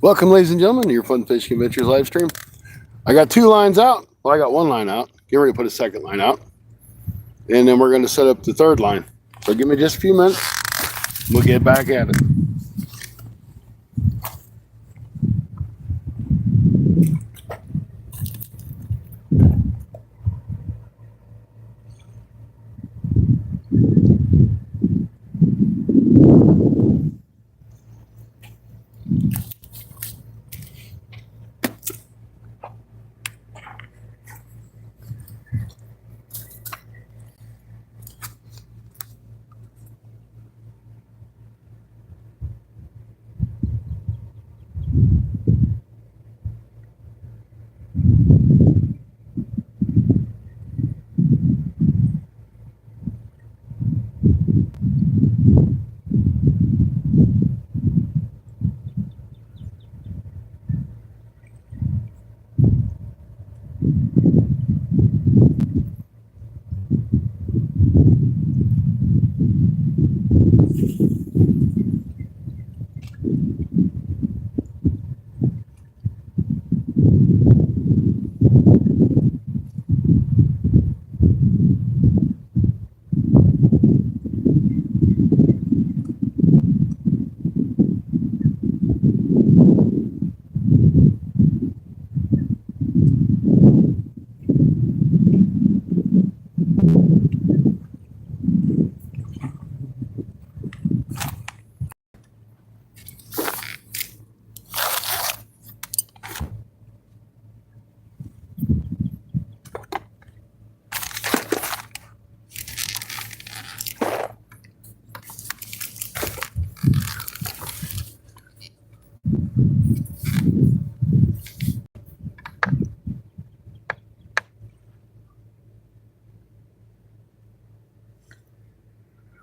Welcome, ladies and gentlemen, to your Fun Fishing Adventures live stream. I got two lines out. Well, I got one line out. Get ready to put a second line out. And then we're going to set up the third line. So give me just a few minutes. We'll get back at it.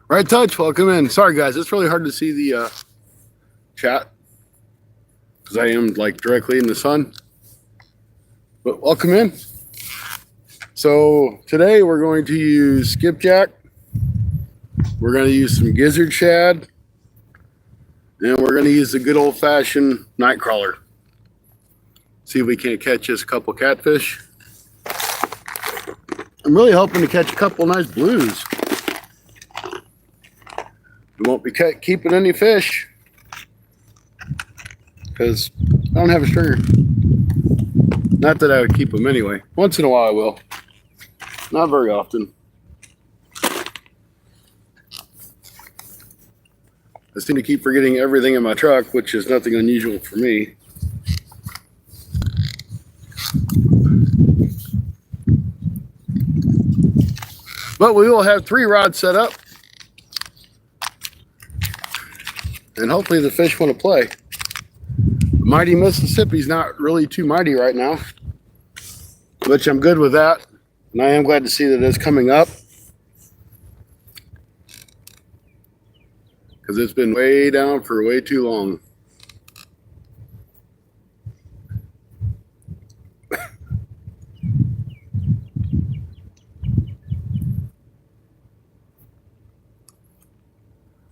Right touch, welcome in. Sorry guys, it's really hard to see the chat because I am like directly in the sun. But welcome in. So today we're going to use skipjack. We're going to use some gizzard shad. And we're going to use the good old-fashioned night crawler. See if we can't catch us a couple catfish. I'm really hoping to catch a couple nice blues. We won't be keeping any fish because I don't have a stringer. Not that I would keep them anyway. Once in a while I will. Not very often. I seem to keep forgetting everything in my truck, which is nothing unusual for me. But we will have 3 rods set up. And hopefully the fish want to play. The mighty Mississippi's not really too mighty right now, which I'm good with that. And I am glad to see that it's coming up, because it's been way down for way too long.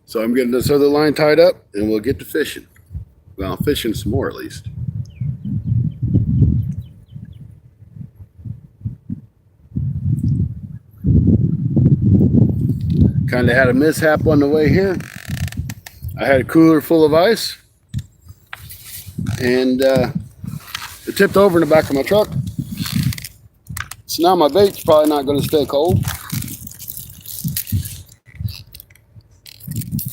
So I'm getting this other line tied up and we'll get to fishing. Well, fishing some more at least. Kind of had a mishap on the way here. I had a cooler full of ice and it tipped over in the back of my truck. So now my bait's probably not going to stay cold.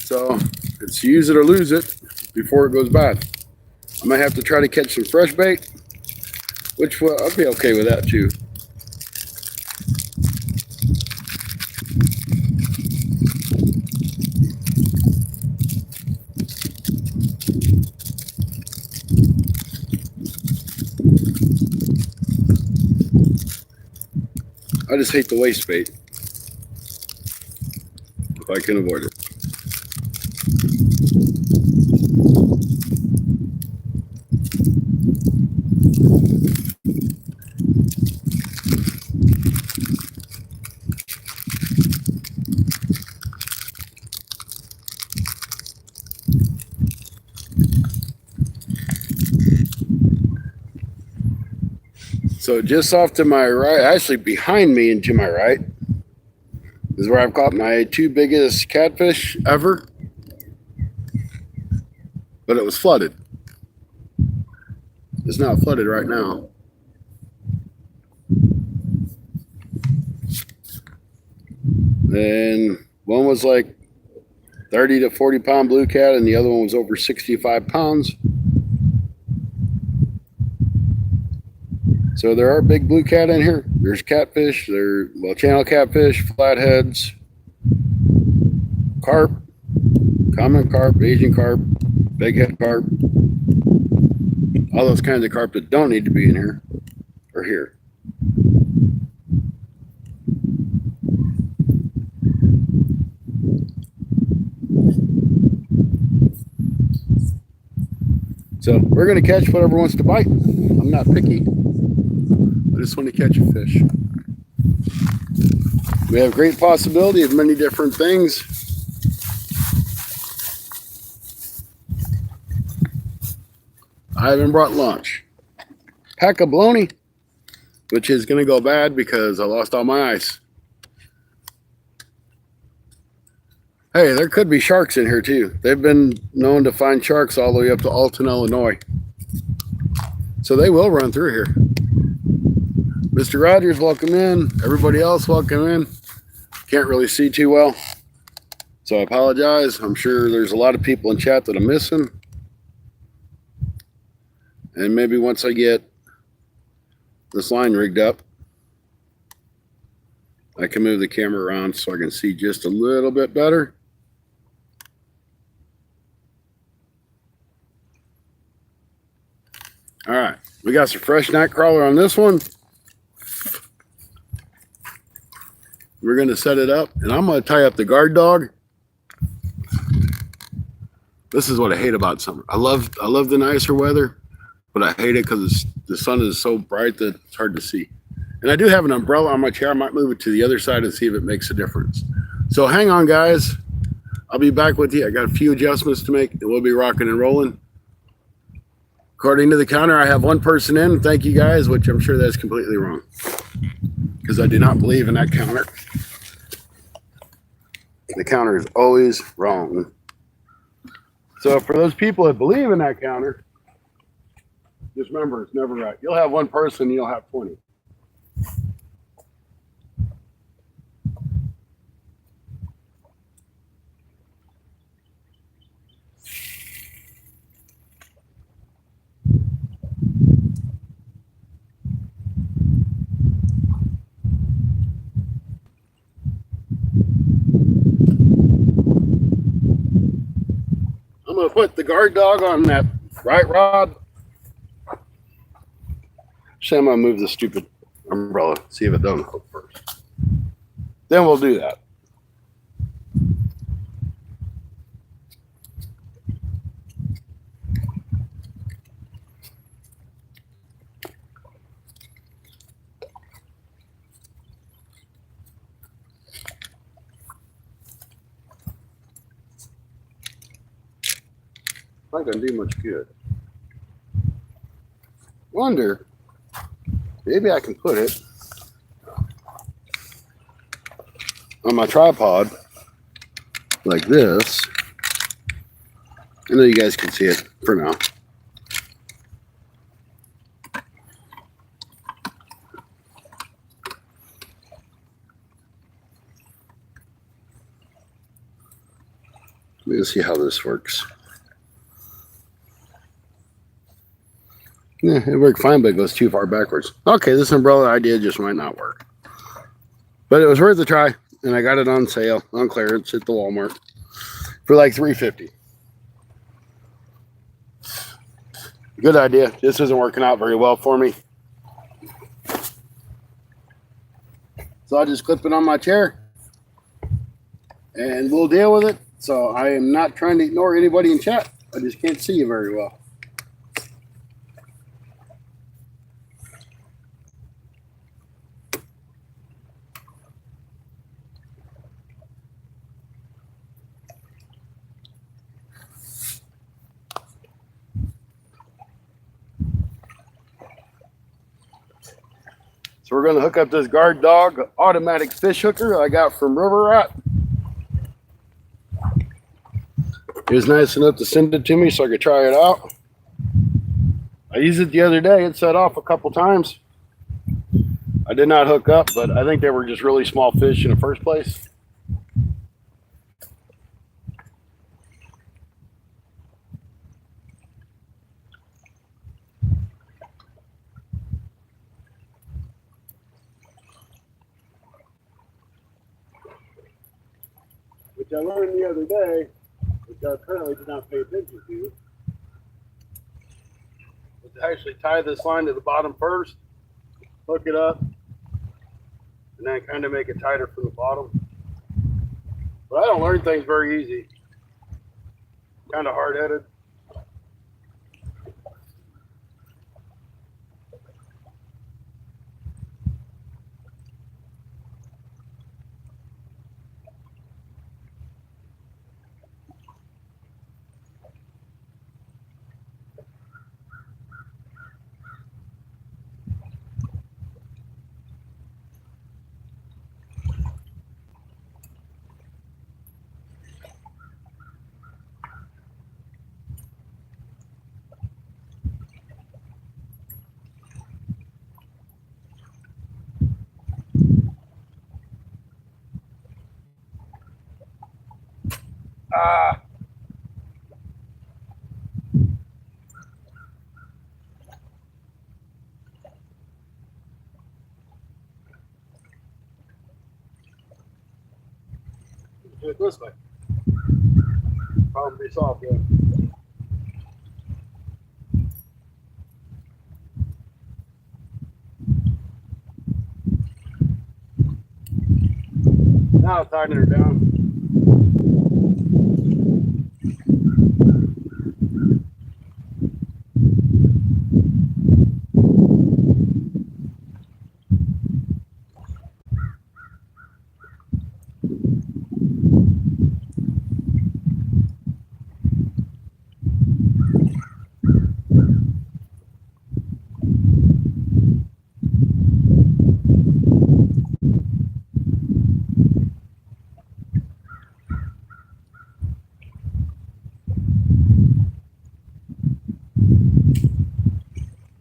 So it's use it or lose it before it goes bad. I might have to try to catch some fresh bait, which I'll be okay with that too. I just hate the waste bait if I can avoid it. So just off to my right, actually behind me and to my right, is where I've caught my 2 biggest catfish ever. But it was flooded. It's not flooded right now. And one was like 30 to 40 pound blue cat, and the other one was over 65 pounds. So there are big blue cat in here. There's catfish, channel catfish, flatheads, carp, common carp, Asian carp, big head carp, all those kinds of carp that don't need to be in here are here. So we're going to catch whatever wants to bite. I'm not picky. I just want to catch a fish. We have great possibility of many different things. I haven't brought lunch. Pack of bologna, which is going to go bad because I lost all my ice. Hey, there could be sharks in here too. They've been known to find sharks all the way up to Alton, Illinois. So they will run through here. Mr. Rogers, welcome in. Everybody else, welcome in. Can't really see too well, so I apologize. I'm sure there's a lot of people in chat that I'm missing. And maybe once I get this line rigged up, I can move the camera around so I can see just a little bit better. All right, we got some fresh night crawler on this one. We're going to set it up, and I'm going to tie up the guard dog. This is what I hate about summer. I love the nicer weather, but I hate it because the sun is so bright that it's hard to see. And I do have an umbrella on my chair. I might move it to the other side and see if it makes a difference. So hang on, guys. I'll be back with you. I got a few adjustments to make, and we'll be rocking and rolling. According to the counter, I have 1 person in. Thank you, guys, which I'm sure that's completely wrong because I do not believe in that counter. The counter is always wrong. So for those people that believe in that counter, just remember, it's never right. You'll have 1 person, you'll have 20. I'm going to put the guard dog on that right rod. Actually, I'm going to move the stupid umbrella, see if it doesn't hook first. Then we'll do that. Not going to do much good. Wonder, maybe I can put it on my tripod like this. I know you guys can see it for now. Let's see how this works. Yeah, it worked fine, but it goes too far backwards. Okay, this umbrella idea just might not work. But it was worth a try, and I got it on sale, on clearance at the Walmart for like $3.50. Good idea. This isn't working out very well for me. So I'll just clip it on my chair, and we'll deal with it. So I am not trying to ignore anybody in chat. I just can't see you very well. So we're going to hook up this Guard Dog automatic fish hooker I got from River Rat. He was nice enough to send it to me so I could try it out. I used it the other day. It set off a couple times. I did not hook up, but I think they were just really small fish in the first place. Which I learned the other day, which I apparently did not pay attention to, was to actually tie this line to the bottom first, hook it up, and then kind of make it tighter from the bottom. But I don't learn things very easy. Kind of hard-headed. Ah. Do it this way. Problem be solved then. Now I'm tightening her down.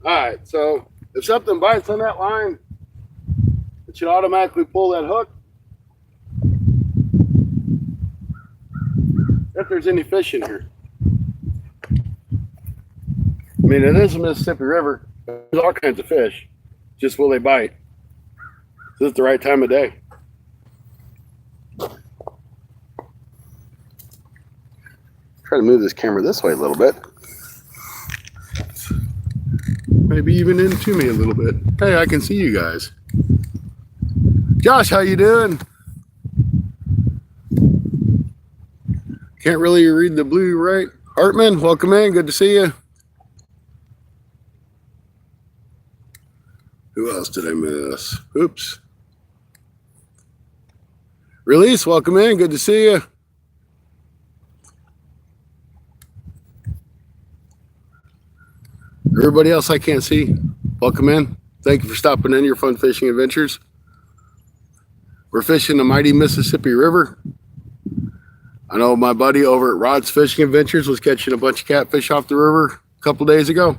All right, so if something bites on that line, it should automatically pull that hook. If there's any fish in here. I mean, it is the Mississippi River. There's all kinds of fish. Just will they bite? Is it the right time of day? Try to move this camera this way a little bit. Maybe even into me a little bit. Hey, I can see you guys. Josh, how you doing? Can't really read the blue right. Hartman, welcome in. Good to see you. Who else did I miss? Oops. Release, welcome in. Good to see you. Everybody else I can't see, welcome in. Thank you for stopping in your fun fishing adventures. We're fishing the mighty Mississippi River. I know my buddy over at Rod's Fishing Adventures was catching a bunch of catfish off the river a couple days ago.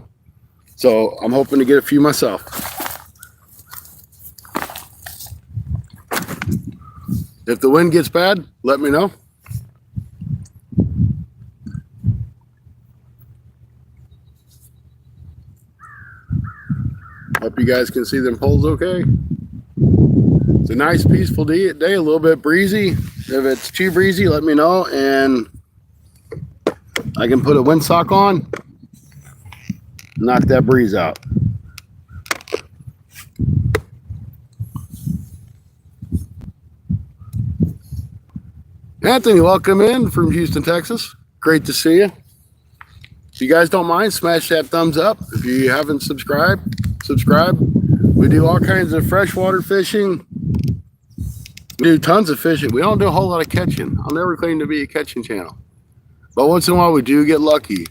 So I'm hoping to get a few myself. If the wind gets bad, let me know. Hope you guys can see them poles okay. It's a nice, peaceful day, a little bit breezy. If it's too breezy, let me know, and I can put a windsock on, knock that breeze out. Anthony, welcome in from Houston, Texas. Great to see you. If you guys don't mind, smash that thumbs up. If you haven't subscribed, subscribe. We do all kinds of freshwater fishing. We do tons of fishing. We don't do a whole lot of catching. I'll never claim to be a catching channel. But once in a while, we do get lucky.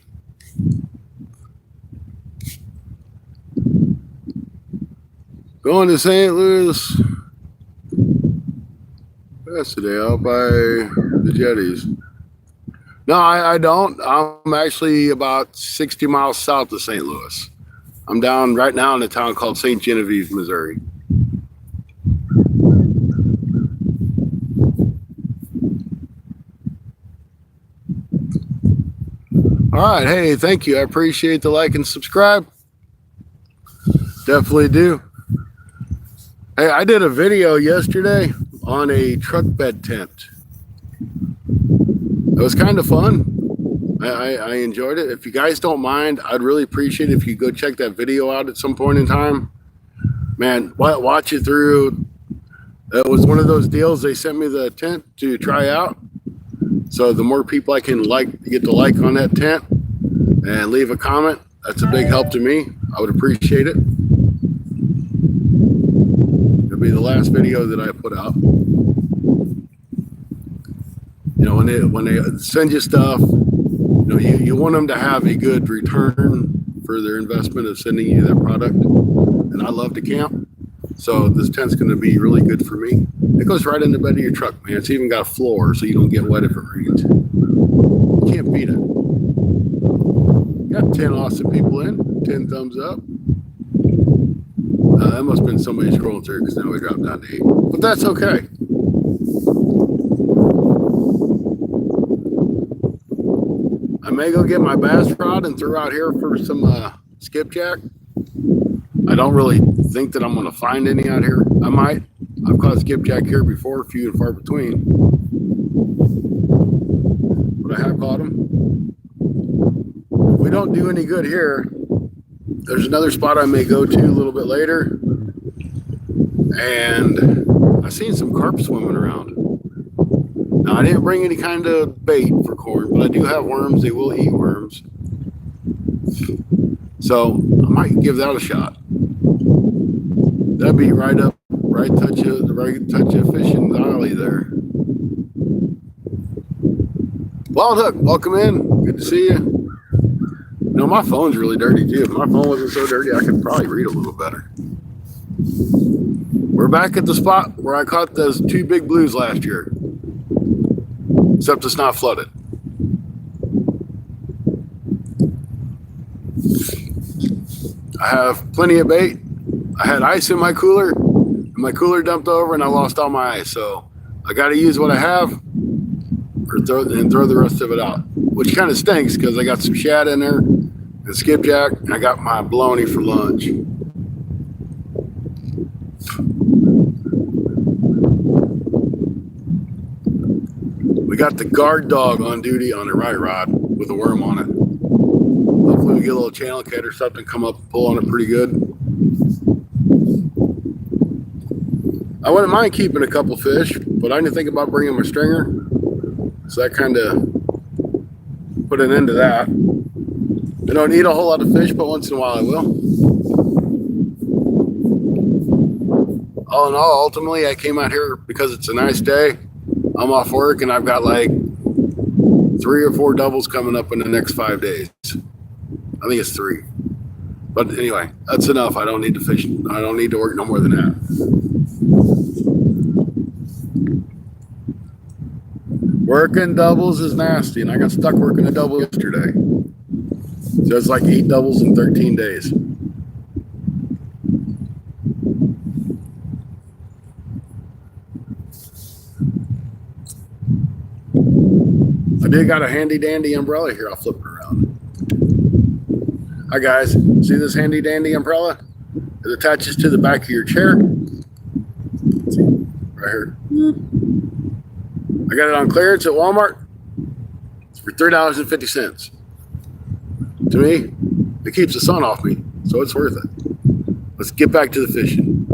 Going to St. Louis yesterday out by the jetties. No, I don't. I'm actually about 60 miles south of St. Louis. I'm down right now in a town called St. Genevieve, Missouri. All right. Hey, thank you. I appreciate the like and subscribe. Definitely do. Hey, I did a video yesterday on a truck bed tent. It was kind of fun. I enjoyed it. If you guys don't mind, I'd really appreciate it if you go check that video out at some point in time. Man, watch it through. It was one of those deals. They sent me the tent to try out. So the more people I can get to like on that tent and leave a comment, that's a big help to me. I would appreciate it. It'll be the last video that I put out. You know, when they send you stuff, you know, you want them to have a good return for their investment of sending you that product. And I love to camp, so this tent's going to be really good for me. It goes right in the bed of your truck, man. It's even got a floor, so you don't get wet if it rains. You can't beat it. Got 10 awesome people in, 10 thumbs up. That must have been somebody scrolling through because now we dropped down to 8. But that's okay. I may go get my bass rod and throw out here for some skipjack. I don't really think that I'm going to find any out here. I might. I've caught skipjack here before, few and far between. But I have caught them. If we don't do any good here, there's another spot I may go to a little bit later. And I've seen some carp swimming around. Now, I didn't bring any kind of bait for corn, but I do have worms. They will eat worms. So I might give that a shot. That'd be right touch of fishing the alley there. Wild Hook, welcome in. Good to see you. You know, my phone's really dirty too. If my phone wasn't so dirty, I could probably read a little better. We're back at the spot where I caught those 2 big blues last year. Except it's not flooded. I have plenty of bait. I had ice in my cooler, and my cooler dumped over, and I lost all my ice. So I got to use what I have, or throw the rest of it out, which kind of stinks because I got some shad in there and skipjack, and I got my bologna for lunch. We got the guard dog on duty on the right rod with a worm on it. Hopefully we get a little channel cat or something, come up and pull on it pretty good. I wouldn't mind keeping a couple fish, but I didn't think about bringing my stringer. So that kind of put an end to that. I don't eat a whole lot of fish, but once in a while I will. All in all, ultimately I came out here because it's a nice day. I'm off work and I've got like 3 or 4 doubles coming up in the next 5 days. I think it's 3. But anyway, that's enough. I don't need to fish. I don't need to work no more than that. Working doubles is nasty, and I got stuck working a double yesterday. So it's like 8 doubles in 13 days. I did got a handy dandy umbrella here. I'll flip it around. Hi guys, see this handy dandy umbrella? It attaches to the back of your chair. See, right here. I got it on clearance at Walmart. It's for $3.50. To me, it keeps the sun off me, so it's worth it. Let's get back to the fishing.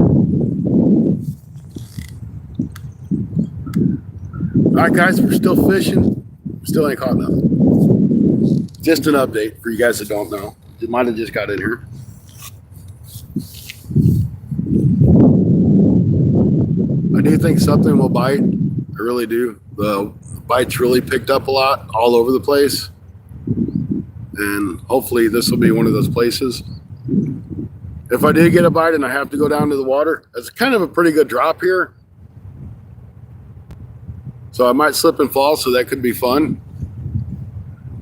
All right, guys, we're still fishing. Still ain't caught nothing. Just an update for you guys that don't know. It might have just got in here. I do think something will bite. I really do. The bites really picked up a lot all over the place. And hopefully this will be one of those places. if I did get a bite and I have to go down to the water, it's kind of a pretty good drop here. So I might slip and fall, so that could be fun.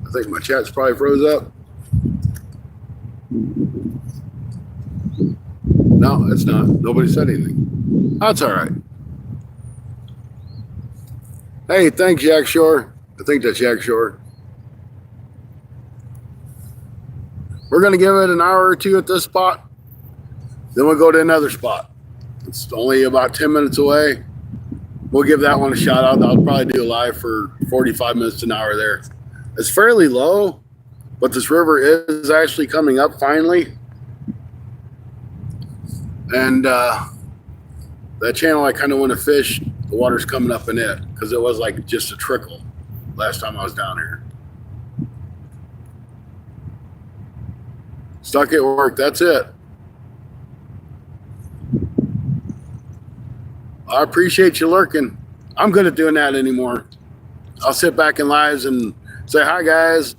I think my chat's probably froze up. No, it's not. Nobody said anything. That's all right. Hey, thanks, Jack Shore. I think that's Jack Shore. We're going to give it an hour or two at this spot. Then we'll go to another spot. It's only about 10 minutes away. We'll give that one a shout out. I'll probably do a live for 45 minutes to an hour there. It's fairly low, but this river is actually coming up finally. And that channel I kind of want to fish, the water's coming up in it because it was like just a trickle last time I was down here. Stuck at work, that's it. I appreciate you lurking. I'm good at doing that anymore. I'll sit back in lives and say, hi guys,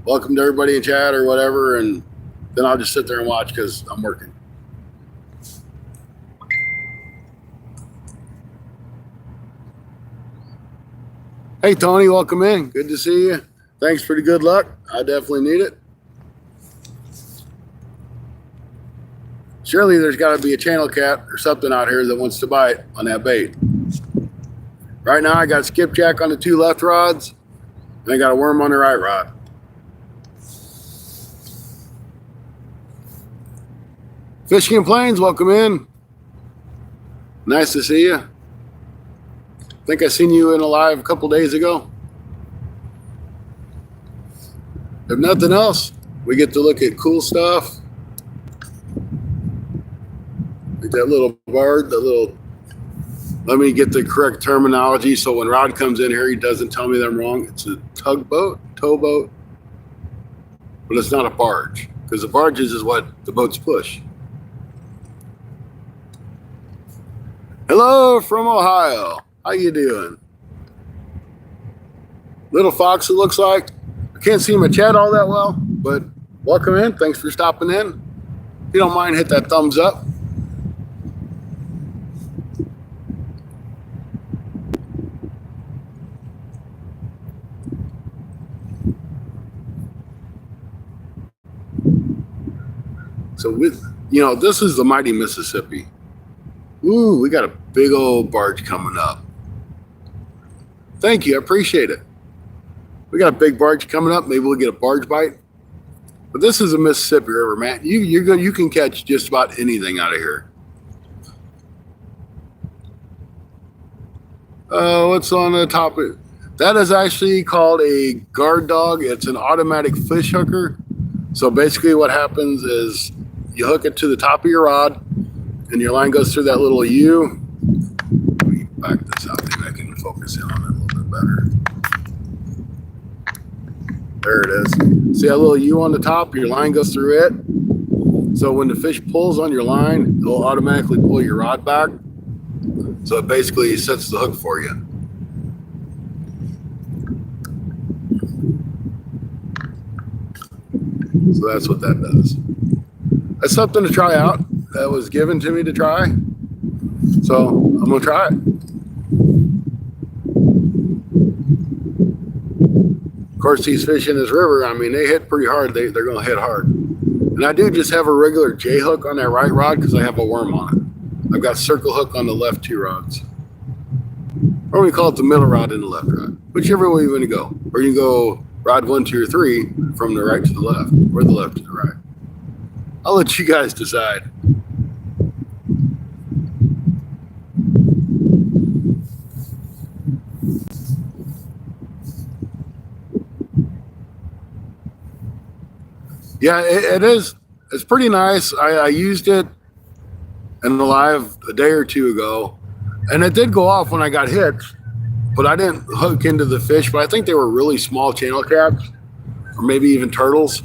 welcome to everybody in chat or whatever, and then I'll just sit there and watch because I'm working. Hey Tony, welcome in. Good to see you. Thanks for the good luck. I definitely need it. Surely there's got to be a channel cat or something out here that wants to bite on that bait. Right now I got skipjack on the 2 left rods, and I got a worm on the right rod. Fishing Plains, welcome in. Nice to see you. I think I seen you in a live a couple days ago. If nothing else, we get to look at cool stuff. Like that little barge, let me get the correct terminology so when Rod comes in here, he doesn't tell me that I'm wrong. It's a tugboat, towboat, but it's not a barge because the barges is what the boats push. Hello from Ohio. How you doing? Little Fox, it looks like. I can't see my chat all that well, but welcome in. Thanks for stopping in. If you don't mind, hit that thumbs up. So this is the mighty Mississippi. Ooh, we got a big old barge coming up. Thank you, I appreciate it. We got a big barge coming up. Maybe we'll get a barge bite. But this is a Mississippi River, man. You can catch just about anything out of here. What's on the top of it? That is actually called a guard dog. It's an automatic fish hooker. So basically what happens is you hook it to the top of your rod and your line goes through that little U. Let me back this out. Maybe I can focus in on it a little bit better. There it is. See that little U on the top? Your line goes through it. So when the fish pulls on your line, it'll automatically pull your rod back. So it basically sets the hook for you. So that's what that does. That's something to try out. That was given to me to try. So I'm going to try it. Of course, these fish in this river, I mean, they hit pretty hard. They're going to hit hard. And I do just have a regular J hook on that right rod because I have a worm on it. I've got circle hook on the left 2 rods. Or we call it the middle rod and the left rod. Whichever way you want to go. Or you can go rod 1, 2, or 3 from the right to the left, or the left to the right. I'll let you guys decide. Yeah, it is. It's pretty nice. I used it in the live a day or 2 ago, and it did go off when I got hit, but I didn't hook into the fish, but I think they were really small channel crabs, or maybe even turtles,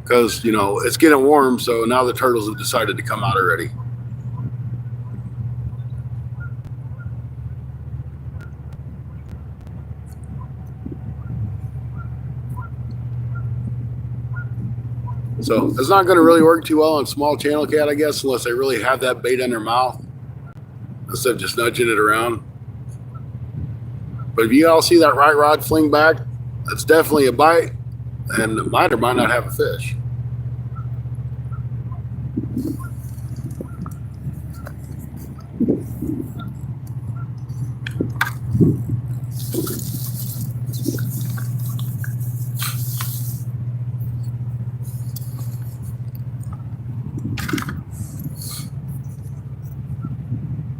because, it's getting warm, so now the turtles have decided to come out already. So it's not going to really work too well on small channel cat, I guess, unless they really have that bait in their mouth instead of just nudging it around. But if you all see that right rod fling back, that's definitely a bite, and it might or might not have a fish.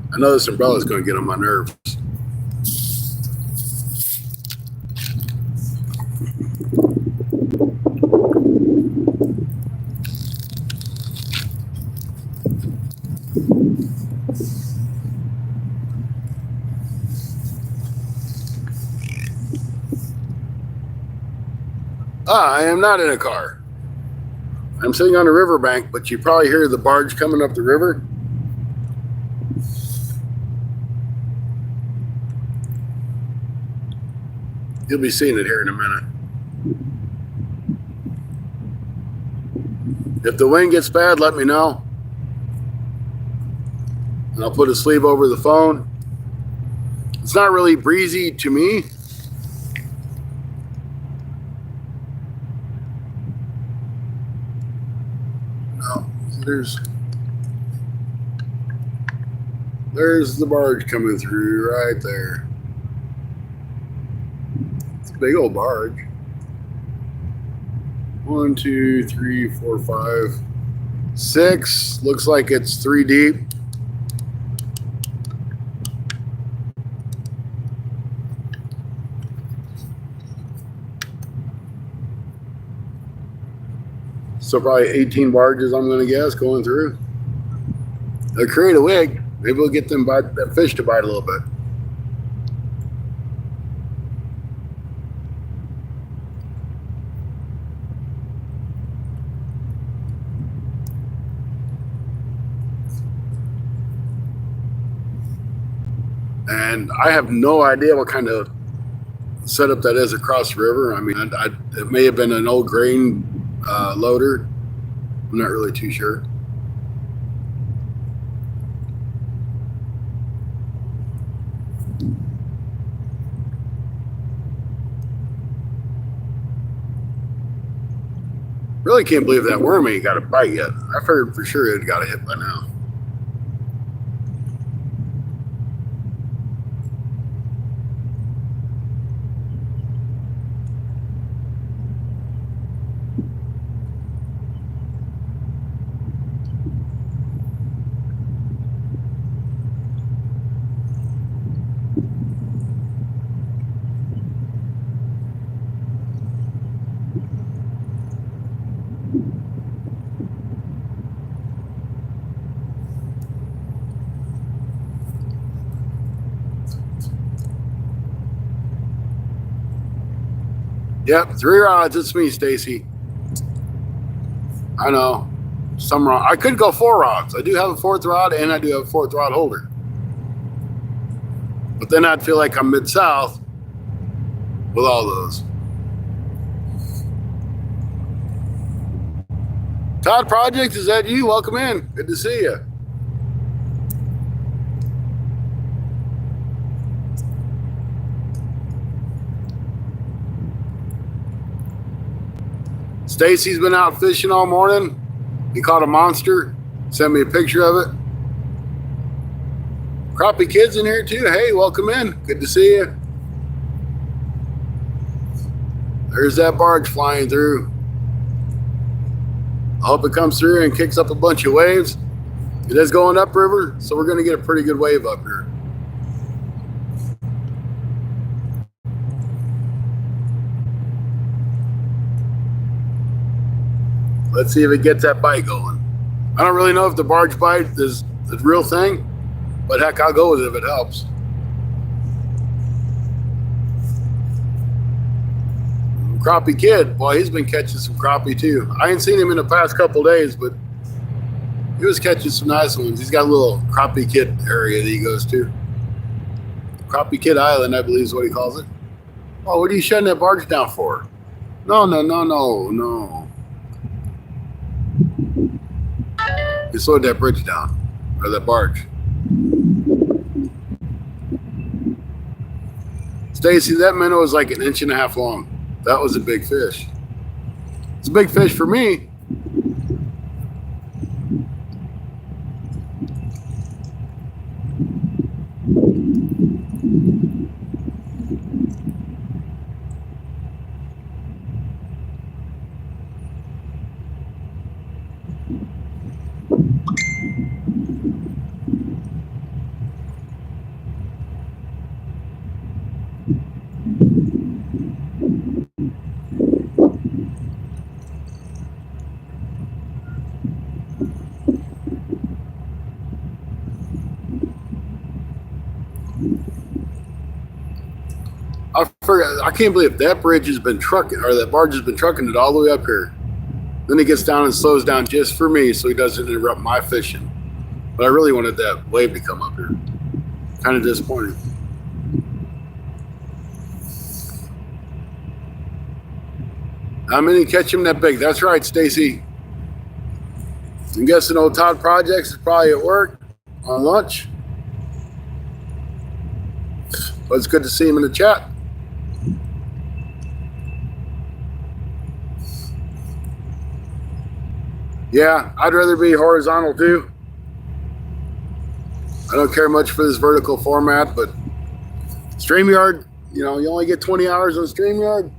I know this umbrella is going to get on my nerves. I am not in a car. I'm sitting on a riverbank, but you probably hear the barge coming up the river. You'll be seeing it here in a minute. If the wind gets bad, let me know. And I'll put a sleeve over the phone. It's not really breezy to me. No, there's the barge coming through right there. It's a big old barge. 1, 2, 3, 4, 5, 6. Looks like it's 3 deep. So probably 18 barges, I'm going to guess, going through. They'll create a wig. Maybe we'll get them that fish to bite a little bit. And I have no idea what kind of setup that is across the river. I mean, it may have been an old grain loader. I'm not really too sure. Really can't believe that worm ain't got a bite yet. I figured for sure it got a hit by now. Yep, 3 rods. It's me, Stacy. I know. Some rod. I could go 4 rods. I do have a 4th rod, and I do have a 4th rod holder. But then I'd feel like I'm mid-south with all those. Todd Project, is that you? Welcome in. Good to see you. Stacy's been out fishing all morning. He caught a monster. Sent me a picture of it. Crappie Kid's in here too. Hey, welcome in. Good to see you. There's that barge flying through. I hope it comes through and kicks up a bunch of waves. It is going upriver, so we're going to get a pretty good wave up here. Let's see if it gets that bite going. I don't really know if the barge bite is the real thing, but heck, I'll go with it if it helps. Crappie Kid, boy, he's been catching some crappie too. I ain't seen him in the past couple days, but he was catching some nice ones. He's got a little Crappie Kid area that he goes to. Crappie Kid Island, I believe is what he calls it. Oh, what are you shutting that barge down for? No. He slowed that bridge down, or that barge. Stacy, that minnow was like 1.5 inches long. That was a big fish. It's a big fish for me. I can't believe that bridge has been trucking, or that barge has been trucking it all the way up here. Then he gets down and slows down just for me so he doesn't interrupt my fishing. But I really wanted that wave to come up here. Kind of disappointing. How many catch him that big? That's right, Stacy. I'm guessing old Todd Projects is probably at work on lunch. But it's good to see him in the chat. Yeah, I'd rather be horizontal too. I don't care much for this vertical format, but StreamYard, you know, you only get 20 hours on StreamYard.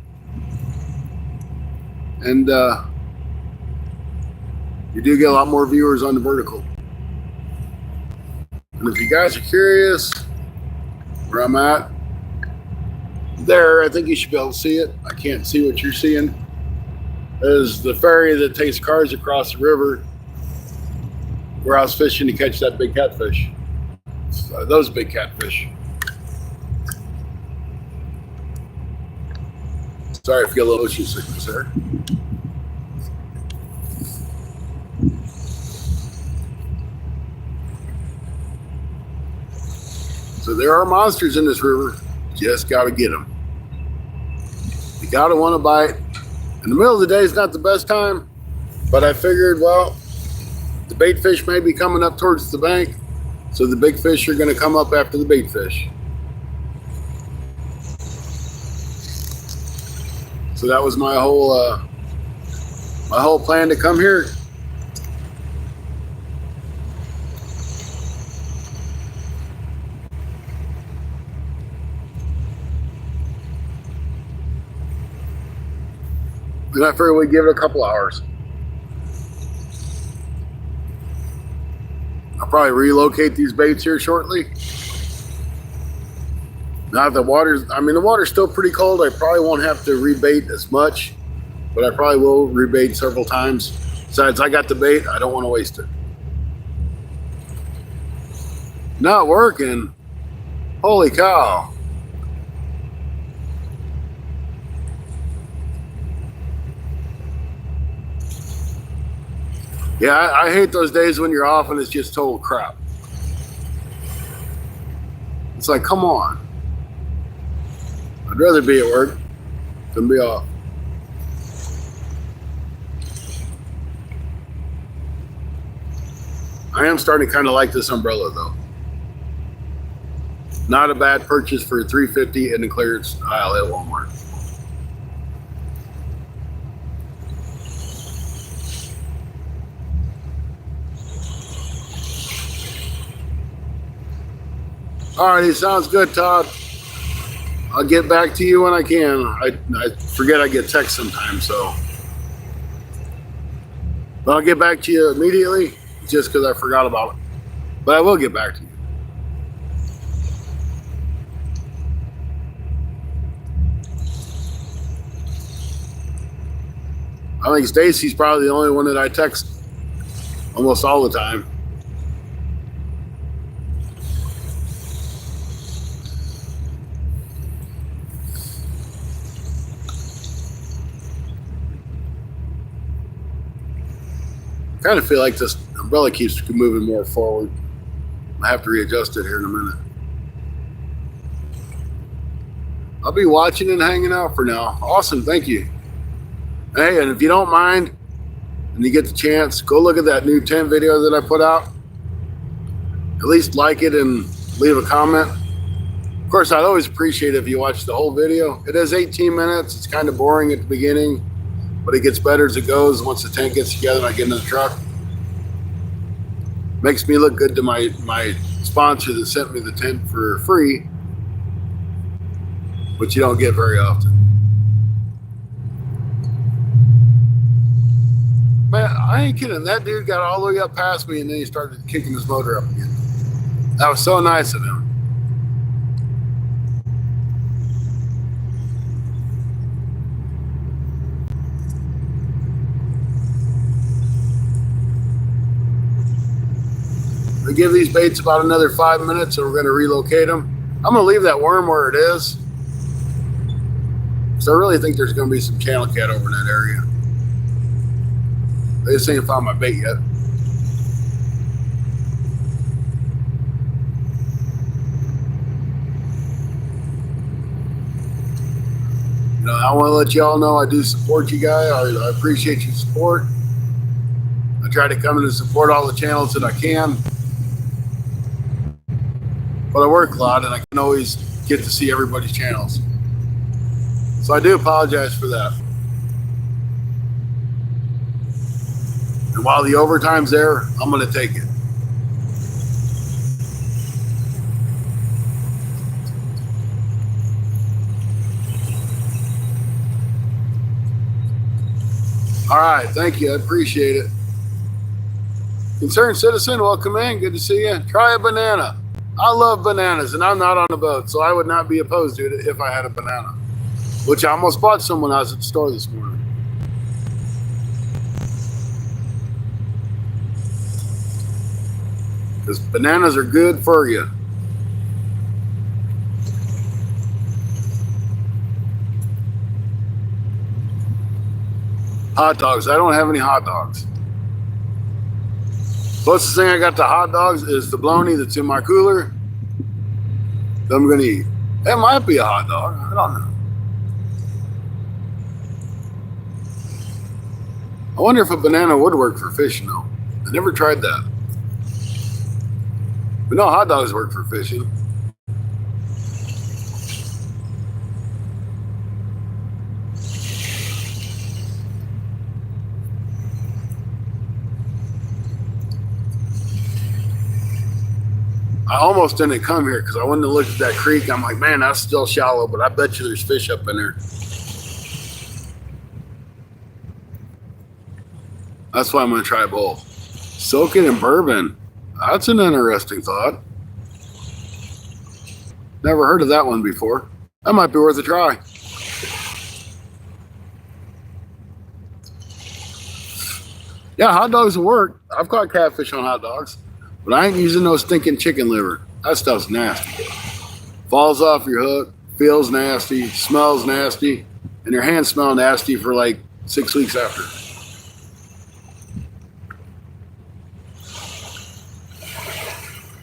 And you do get a lot more viewers on the vertical. And if you guys are curious where I'm at, there, I think you should be able to see it. I can't see what you're seeing. There's the ferry that takes cars across the river where I was fishing to catch that big catfish. Those big catfish. Sorry if you get a little ocean sickness there. So there are monsters in this river. Just got to get them. You got to want to bite. In the middle of the day is not the best time, but I figured, well, the bait fish may be coming up towards the bank, so the big fish are going to come up after the bait fish. So that was my whole plan to come here. And I figured we'd give it a couple hours. I'll probably relocate these baits here shortly. Now the water's still pretty cold. I probably won't have to rebait as much, but I probably will rebait several times. Besides, I got the bait. I don't want to waste it. Not working. Holy cow. Yeah, I hate those days when you're off and it's just total crap. It's like, come on. I'd rather be at work than be off. I am starting to kind of like this umbrella though. Not a bad purchase for $350 in the clearance aisle at Walmart. Alrighty, sounds good, Todd. I'll get back to you when I can. I forget I get texts sometimes, so. But I'll get back to you immediately, just because I forgot about it. But I will get back to you. I think Stacy's probably the only one that I text almost all the time. I kind of feel like this umbrella keeps moving more forward. I have to readjust it here in a minute. I'll be watching and hanging out for now. Awesome, thank you. Hey, and if you don't mind, and you get the chance, go look at that new tent video that I put out. At least like it and leave a comment. Of course, I'd always appreciate it if you watch the whole video. It is 18 minutes. It's kind of boring at the beginning, but it gets better as it goes. Once the tent gets together and I get in the truck, makes me look good to my sponsor that sent me the tent for free, which you don't get very often. Man, I ain't kidding. That dude got all the way up past me and then he started kicking his motor up again. That was so nice of him. We give these baits about another 5 minutes and we're going to relocate them. I'm going to leave that worm where it is, because I really think there's going to be some channel cat over in that area. They just ain't found my bait yet. You know, I want to let y'all know I do support you guys. I appreciate your support. I try to come in and support all the channels that I can. But I work a lot and I can always get to see everybody's channels. So I do apologize for that. And while the overtime's there, I'm going to take it. All right, thank you. I appreciate it. Concerned citizen, welcome in. Good to see you. Try a banana. I love bananas, and I'm not on a boat, so I would not be opposed to it if I had a banana, which I almost bought someone else at the store this morning. Because bananas are good for you. Hot dogs. I don't have any hot dogs. Closest thing I got to hot dogs is the bologna that's in my cooler that I'm going to eat. That might be a hot dog. I don't know. I wonder if a banana would work for fishing, though. I never tried that. But no, hot dogs work for fishing. I almost didn't come here because I wanted to look at that creek. I'm like, man, that's still shallow, but I bet you there's fish up in there. That's why I'm going to try both. Soak it in bourbon. That's an interesting thought. Never heard of that one before. That might be worth a try. Yeah, hot dogs will work. I've caught catfish on hot dogs. But I ain't using no stinking chicken liver. That stuff's nasty. Falls off your hook, feels nasty, smells nasty, and your hands smell nasty for like 6 weeks after.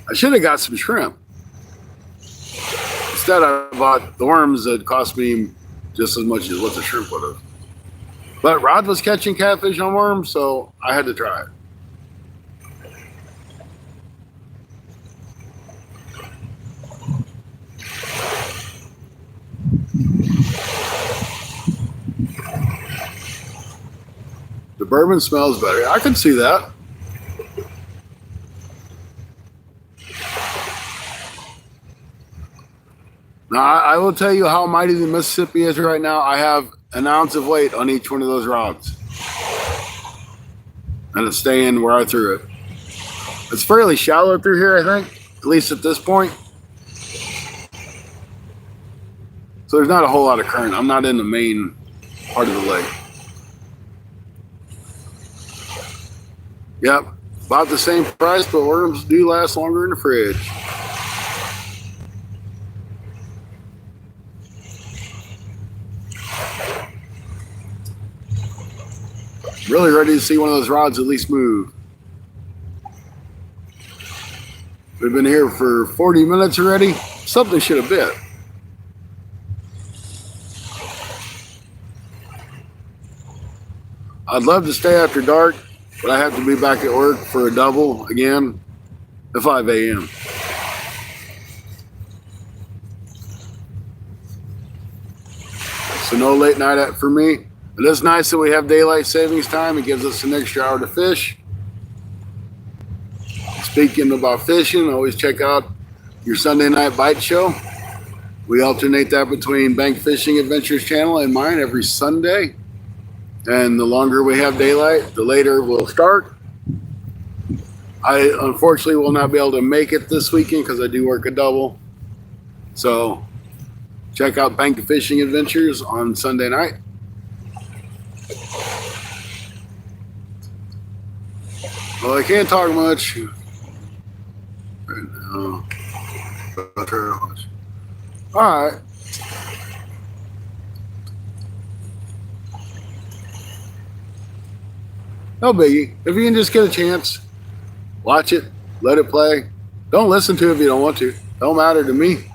I should have got some shrimp. Instead, I bought the worms that cost me just as much as what the shrimp would have. But Rod was catching catfish on worms, so I had to try it. The bourbon smells better. I can see that. Now, I will tell you how mighty the Mississippi is right now. I have an ounce of weight on each one of those rods. And it's staying where I threw it. It's fairly shallow through here, I think, at least at this point. So there's not a whole lot of current. I'm not in the main part of the lake. Yep, about the same price, but worms do last longer in the fridge. Really ready to see one of those rods at least move. We've been here for 40 minutes already. Something should have bit. I'd love to stay after dark, but I have to be back at work for a double again at 5 a.m. So no late night for me. But it's nice that we have daylight savings time. It gives us an extra hour to fish. Speaking about fishing, always check out your Sunday night bite show. We alternate that between Bank Fishing Adventures channel and mine every Sunday. And the longer we have daylight, the later we'll start. I unfortunately will not be able to make it this weekend because I do work a double. So check out Bank Fishing Adventures on Sunday night. Well, I can't talk much right now. All right. No biggie. If you can just get a chance, watch it, let it play. Don't listen to it if you don't want to. Don't matter to me.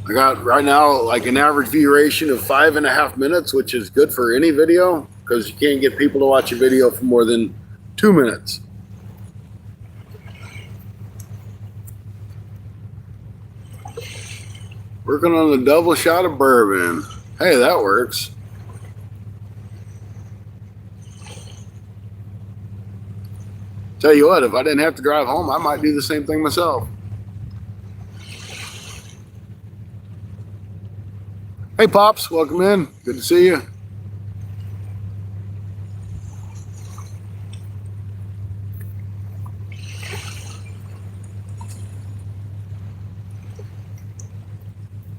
I got right now like an average view duration of 5.5 minutes, which is good for any video because you can't get people to watch a video for more than 2 minutes. Working on a double shot of bourbon. Hey, that works. Tell you what, if I didn't have to drive home, I might do the same thing myself. Hey, Pops, welcome in. Good to see you.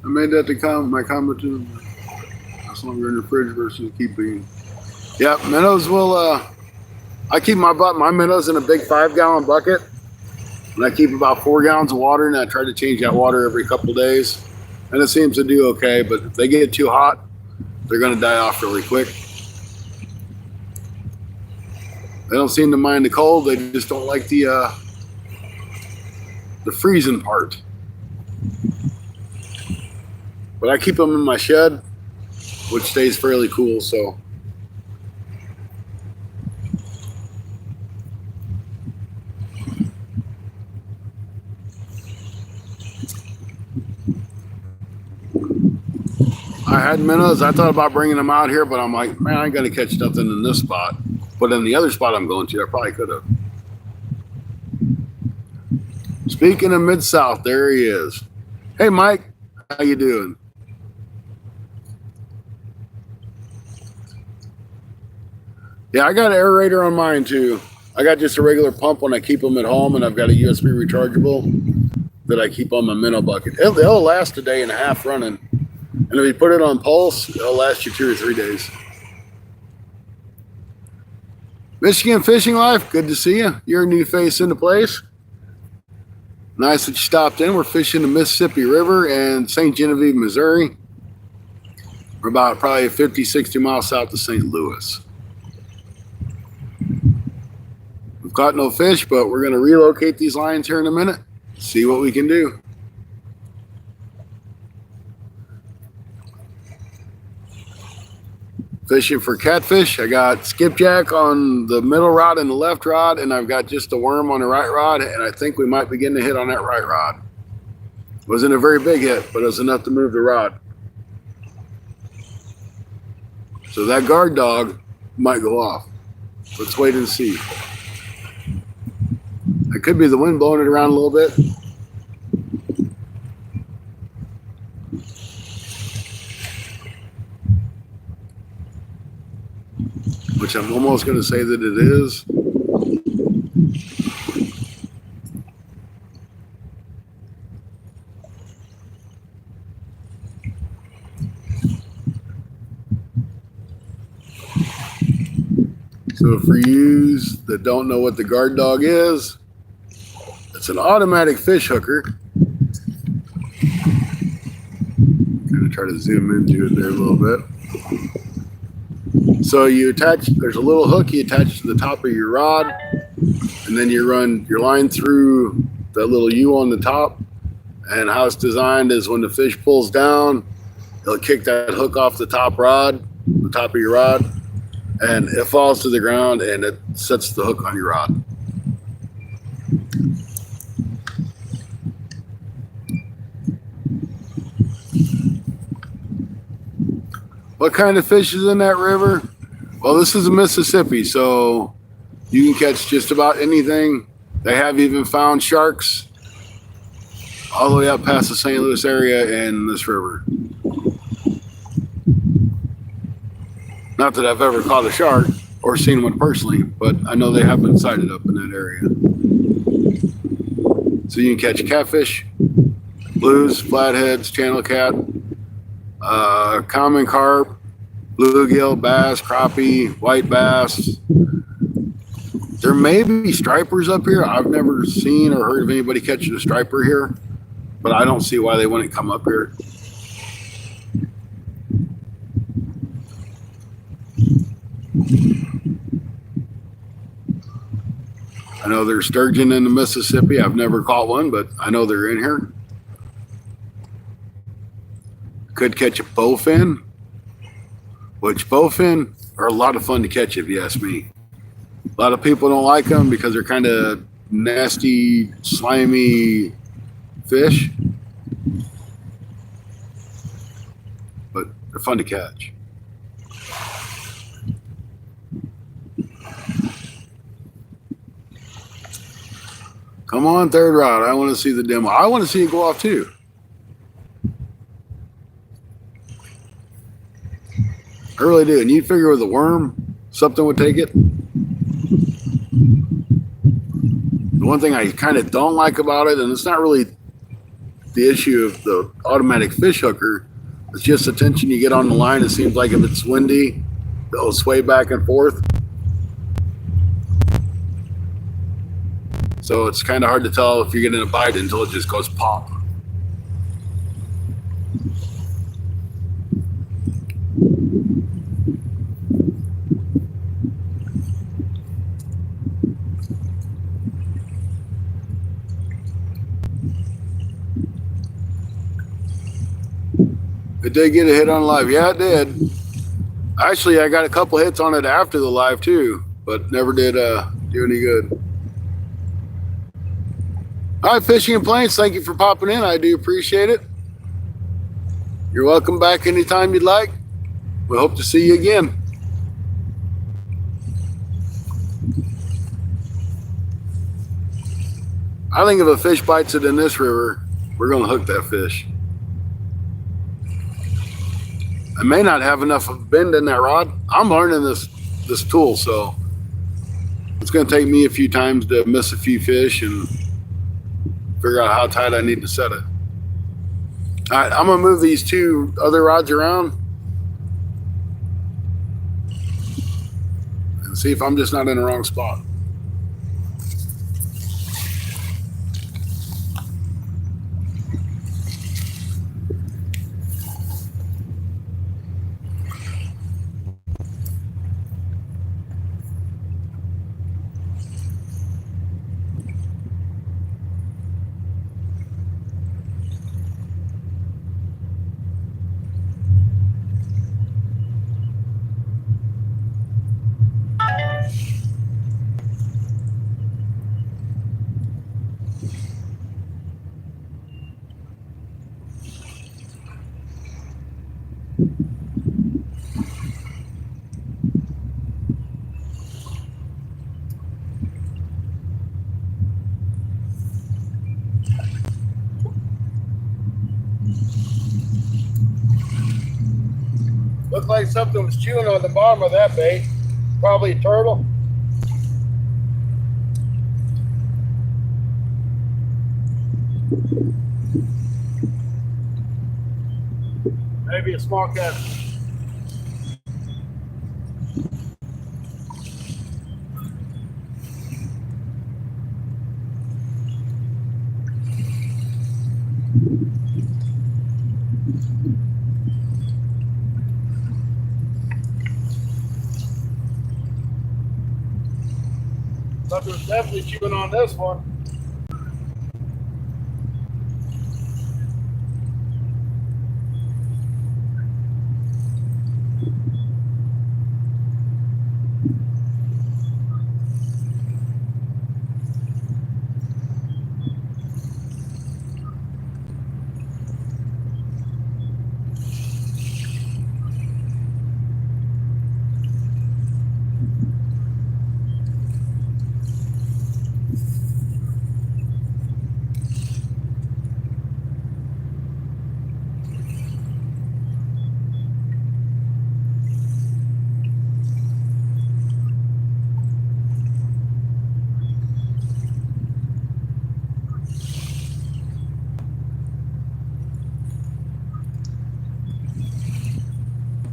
I made that my comment to that's longer in the fridge versus keeping. Yeah, minnows will. I keep my minnows in a big 5-gallon bucket, and I keep about 4 gallons of water, and I try to change that water every couple days, and it seems to do okay. But if they get too hot, they're going to die off really quick. They don't seem to mind the cold. They just don't like the freezing part. But I keep them in my shed, which stays fairly cool, so. I had minnows. I thought about bringing them out here, but I'm like, man, I ain't gonna catch nothing in this spot. But in the other spot I'm going to, I probably could have. Speaking of Mid-South, there he is. Hey, Mike, how you doing? Yeah, I got an aerator on mine too. I got just a regular pump when I keep them at home, and I've got a USB rechargeable that I keep on my minnow bucket. It'll last a day and a half running. And if you put it on pulse, it'll last you 2 or 3 days. Michigan Fishing Life, good to see you. You're a new face in the place. Nice that you stopped in. We're fishing the Mississippi River in St. Genevieve, Missouri. We're about probably 50, 60 miles south of St. Louis. We've caught no fish, but we're going to relocate these lines here in a minute. See what we can do. Fishing for catfish. I got skipjack on the middle rod and the left rod, and I've got just a worm on the right rod, and I think we might begin to hit on that right rod. Wasn't a very big hit, but it was enough to move the rod. So that guard dog might go off. Let's wait and see. It could be the wind blowing it around a little bit. Which I'm almost going to say that it is. So for you that don't know what the guard dog is, it's an automatic fish hooker. I'm going to try to zoom into it there a little bit. So you attach, there's a little hook you attach to the top of your rod, and then you run your line through that little U on the top. And how it's designed is when the fish pulls down, it'll kick that hook off the top rod, the top of your rod, and it falls to the ground and it sets the hook on your rod. What kind of fish is in that river? Well, this is a Mississippi, so you can catch just about anything. They have even found sharks all the way up past the St. Louis area in this river. Not that I've ever caught a shark or seen one personally, but I know they have been sighted up in that area. So you can catch catfish, blues, flatheads, channel cat, common carp, bluegill, bass, crappie, white bass. There may be stripers up here. I've never seen or heard of anybody catching a striper here, but I don't see why they wouldn't come up here. I know there's sturgeon in the Mississippi. I've never caught one, but I know they're in here. Could catch a bowfin, which bowfin are a lot of fun to catch if you ask me. A lot of people don't like them because they're kind of nasty, slimy fish, but they're fun to catch. Come on, third rod. I want to see the demo. I want to see it go off too. I really do. And you figure with a worm, something would take it. The one thing I kind of don't like about it, and it's not really the issue of the automatic fish hooker, it's just the tension you get on the line. It seems like if it's windy, it'll sway back and forth. So it's kind of hard to tell if you're getting a bite until it just goes pop. It did get a hit on live. Yeah, it did. Actually, I got a couple hits on it after the live too, but never did do any good. All right, Fishing and Plains, thank you for popping in. I do appreciate it. You're welcome back anytime you'd like. We hope to see you again. I think if a fish bites it in this river, we're going to hook that fish. I may not have enough of bend in that rod. I'm learning this tool, so it's going to take me a few times to miss a few fish and figure out how tight I need to set it. All right, I'm going to move these two other rods around and see if I'm just not in the wrong spot. Looked like something was chewing on the bottom of that bait. Probably a turtle. Maybe a small catfish. Something's definitely chewing on this one.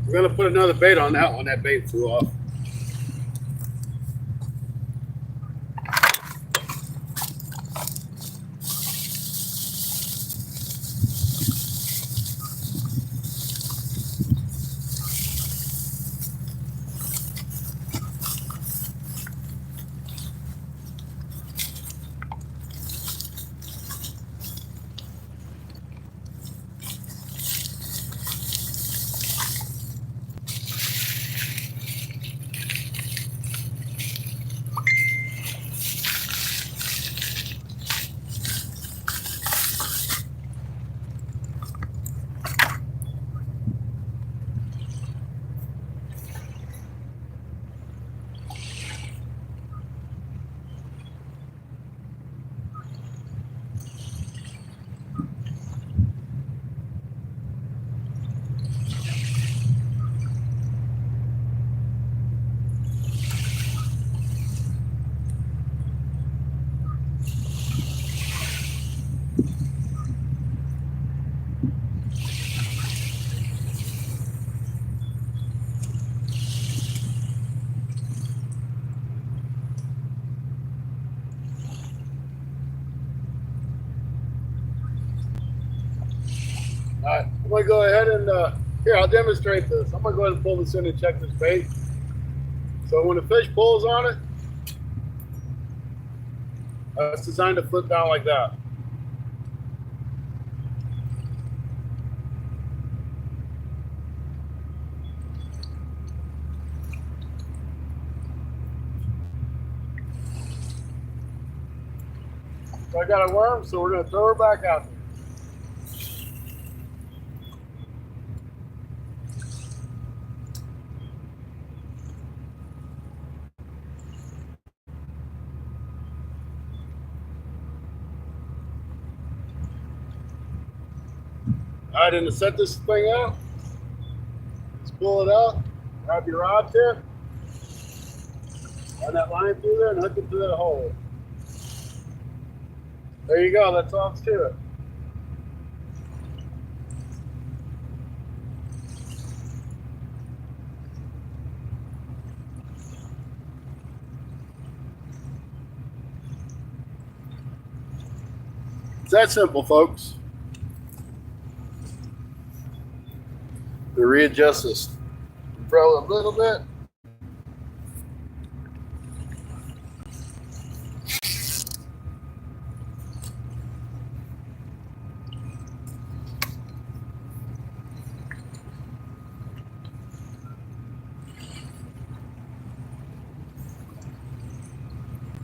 We're gonna put another bait on that one. That bait flew off. All right, I'm gonna go ahead and here, I'll demonstrate this. I'm gonna go ahead and pull this in and check this bait. So when the fish pulls on it, it's designed to flip down like that. So I got a worm, so we're gonna throw her back out there. All right, and to set this thing out, let's pull it out, grab your rod tip, run that line through there and hook it to that hole. There you go, that's all to it. It's that simple, folks. We readjust this umbrella a little bit.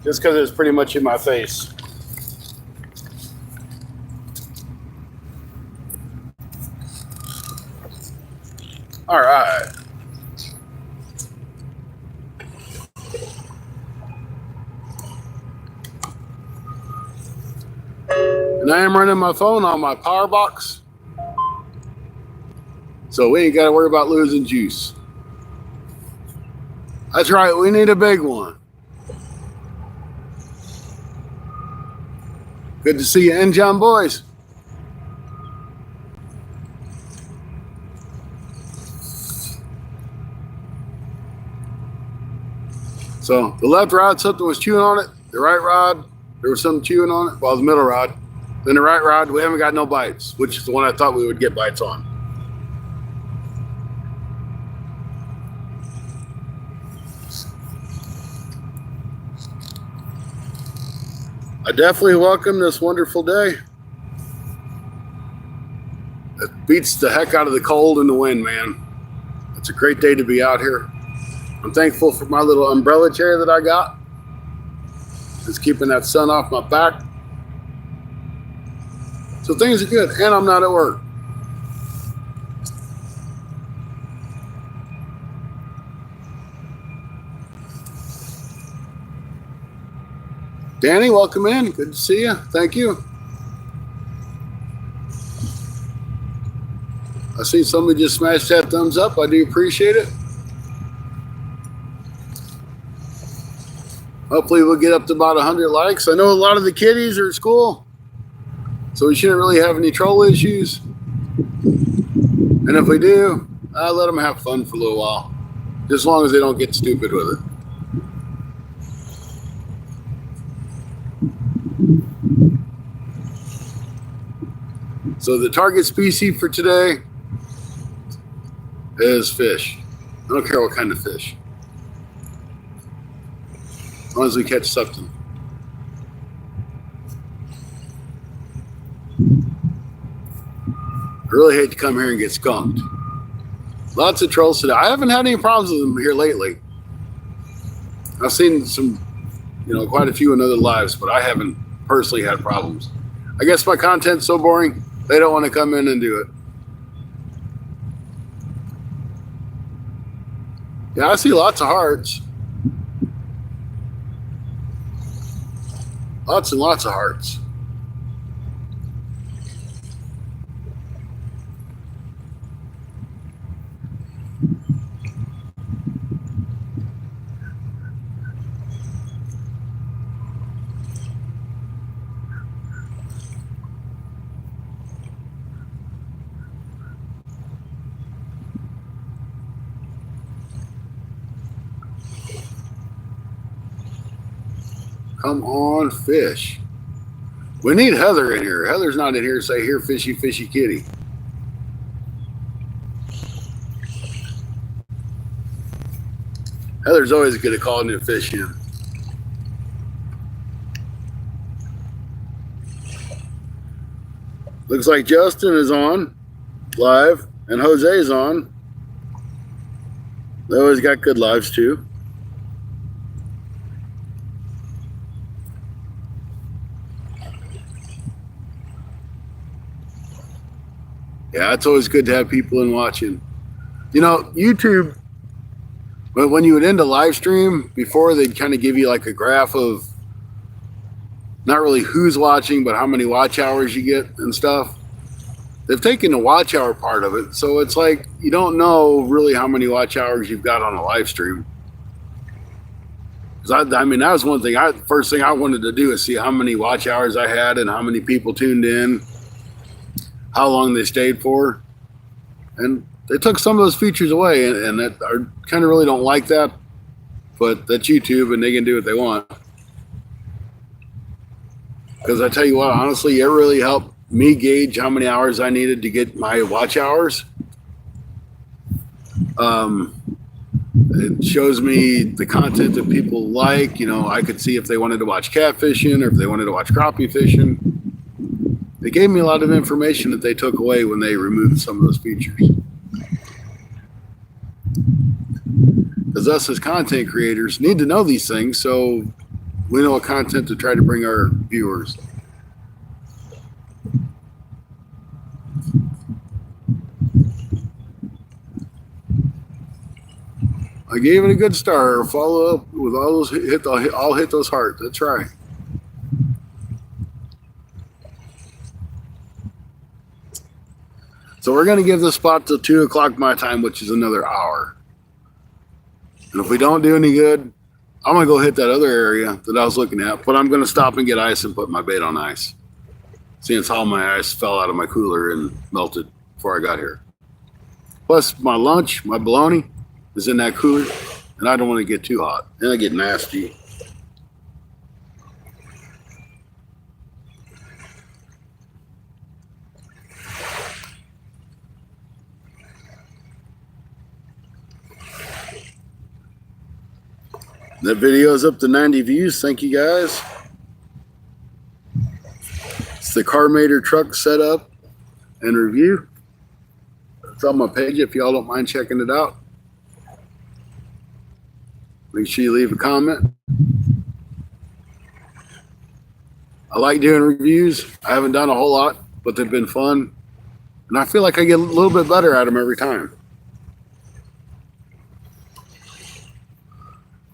Just because it's pretty much in my face. All right. And I am running my phone on my power box, so we ain't got to worry about losing juice. That's right, we need a big one. Good to see you in, John boys. So the left rod, something was chewing on it. The right rod, there was something chewing on it. Well, the middle rod. Then the right rod, we haven't got no bites, which is the one I thought we would get bites on. I definitely welcome this wonderful day. It beats the heck out of the cold and the wind, man. It's a great day to be out here. I'm thankful for my little umbrella chair that I got. It's keeping that sun off my back. So things are good, and I'm not at work. Danny, welcome in. Good to see you. Thank you. I see somebody just smashed that thumbs up. I do appreciate it. Hopefully we'll get up to about 100 likes. I know a lot of the kiddies are at school, so we shouldn't really have any troll issues. And if we do, I let them have fun for a little while, just as long as they don't get stupid with it. So the target species for today is fish. I don't care what kind of fish, as long as we catch something. I really hate to come here and get skunked. Lots of trolls today. I haven't had any problems with them here lately. I've seen some, quite a few in other lives, but I haven't personally had problems. I guess my content's so boring, they don't want to come in and do it. Yeah, I see lots of hearts. Lots and lots of hearts. Come on, fish. We need Heather in here. Heather's not in here to say, here, fishy, fishy kitty. Heather's always good at calling in fish in. Looks like Justin is on live and Jose's on. They always got good lives too. Yeah, it's always good to have people in watching. YouTube, when you would end a live stream, before they'd kind of give you like a graph of not really who's watching, but how many watch hours you get and stuff. They've taken the watch hour part of it. So it's like you don't know really how many watch hours you've got on a live stream. Because that was one thing. First thing I wanted to do is see how many watch hours I had and how many people tuned in, how long they stayed for. And they took some of those features away, and that I kind of really don't like that. But that's YouTube, and they can do what they want. Because I tell you what, honestly, it really helped me gauge how many hours I needed to get my watch hours. It shows me the content that people like. I could see if they wanted to watch catfishing or if they wanted to watch crappie fishing. They gave me a lot of information that they took away when they removed some of those features. Because us as content creators need to know these things so we know what content to try to bring our viewers. I gave it a good star. Follow up with all those I'll hit those hearts. That's right. So we're going to give this spot till 2 o'clock my time, which is another hour. And if we don't do any good, I'm going to go hit that other area that I was looking at, but I'm going to stop and get ice and put my bait on ice. Seeing as how my ice fell out of my cooler and melted before I got here. Plus my lunch, my bologna, is in that cooler, and I don't want to get too hot. Then I get nasty. That video is up to 90 views. Thank you guys. It's the Carmater truck setup and review. It's on my page if y'all don't mind checking it out. Make sure you leave a comment. I like doing reviews. I haven't done a whole lot, but they've been fun. And I feel like I get a little bit better at them every time.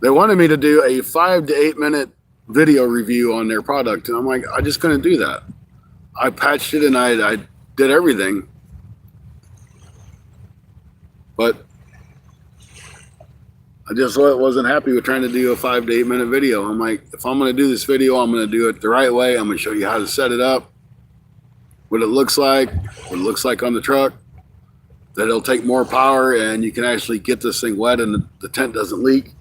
They wanted me to do a 5 to 8 minute video review on their product. And I'm like, I just couldn't do that. I patched it and I did everything. But I just wasn't happy with trying to do a 5 to 8 minute video. I'm like, if I'm going to do this video, I'm going to do it the right way. I'm going to show you how to set it up, what it looks like on the truck. that it'll take more power and you can actually get this thing wet and the tent doesn't leak.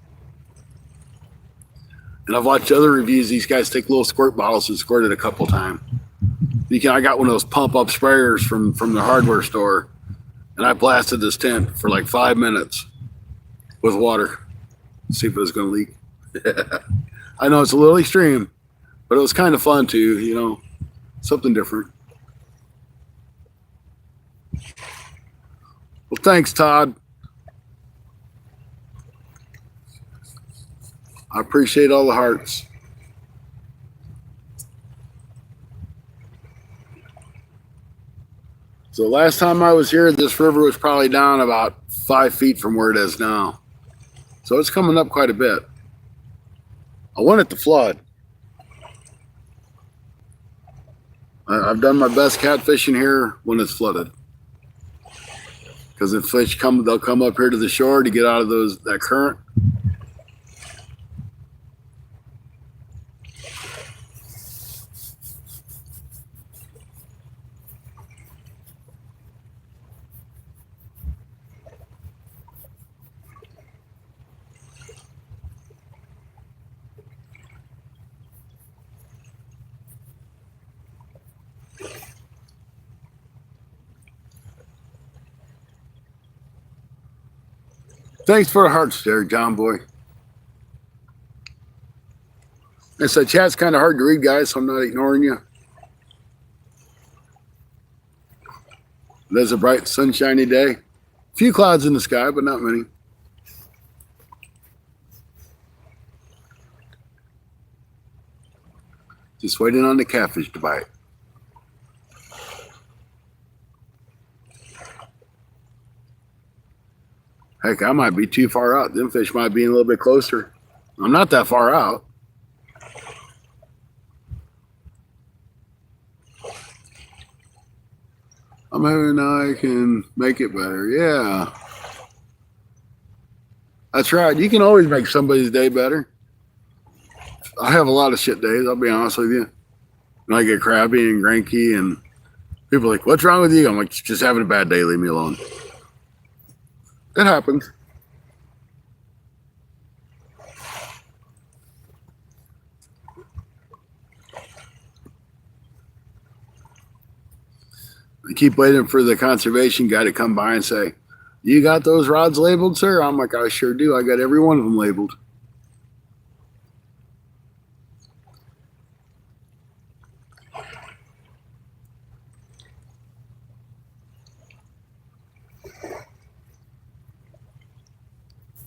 And I've watched other reviews. These guys take little squirt bottles and squirt it a couple times. I got one of those pump up sprayers from the hardware store, and I blasted this tent for like 5 minutes with water. See if it was going to leak. I know it's a little extreme, but it was kind of fun too, you know, something different. Well, thanks, Todd. I appreciate all the hearts. So last time I was here, this river was probably down about 5 feet from where it is now. So it's coming up quite a bit. I want it to flood. I've done my best catfishing here when it's flooded. Because if fish come, they'll come up here to the shore to get out of that current. Thanks for the hearts there, John Boy. I said chat's kind of hard to read, guys, so I'm not ignoring you. It is a bright, sunshiny day. A few clouds in the sky, but not many. Just waiting on the catfish to bite. Heck, I might be too far out. Them fish might be a little bit closer. I'm not that far out. I'm hoping I can make it better. Yeah. That's right. You can always make somebody's day better. I have a lot of shit days, I'll be honest with you. And I get crabby and cranky and people are like, what's wrong with you? I'm like, just having a bad day, leave me alone. It happens. I keep waiting for the conservation guy to come by and say, you got those rods labeled, sir? I'm like, I sure do. I got every one of them labeled.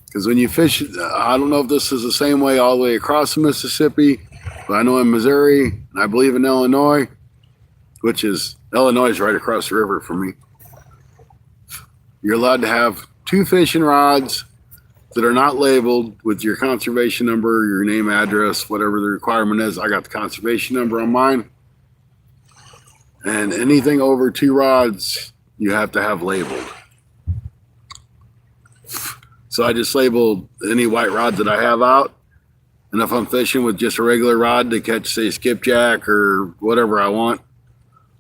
Because when you fish, I don't know if this is the same way all the way across the Mississippi, but I know in Missouri, and I believe in Illinois, which is, Illinois is right across the river from me. You're allowed to have 2 fishing rods that are not labeled with your conservation number, your name, address, whatever the requirement is. I got the conservation number on mine. And anything over 2 rods, you have to have labeled. So I just labeled any white rod that I have out. And if I'm fishing with just a regular rod to catch, say, skipjack or whatever I want,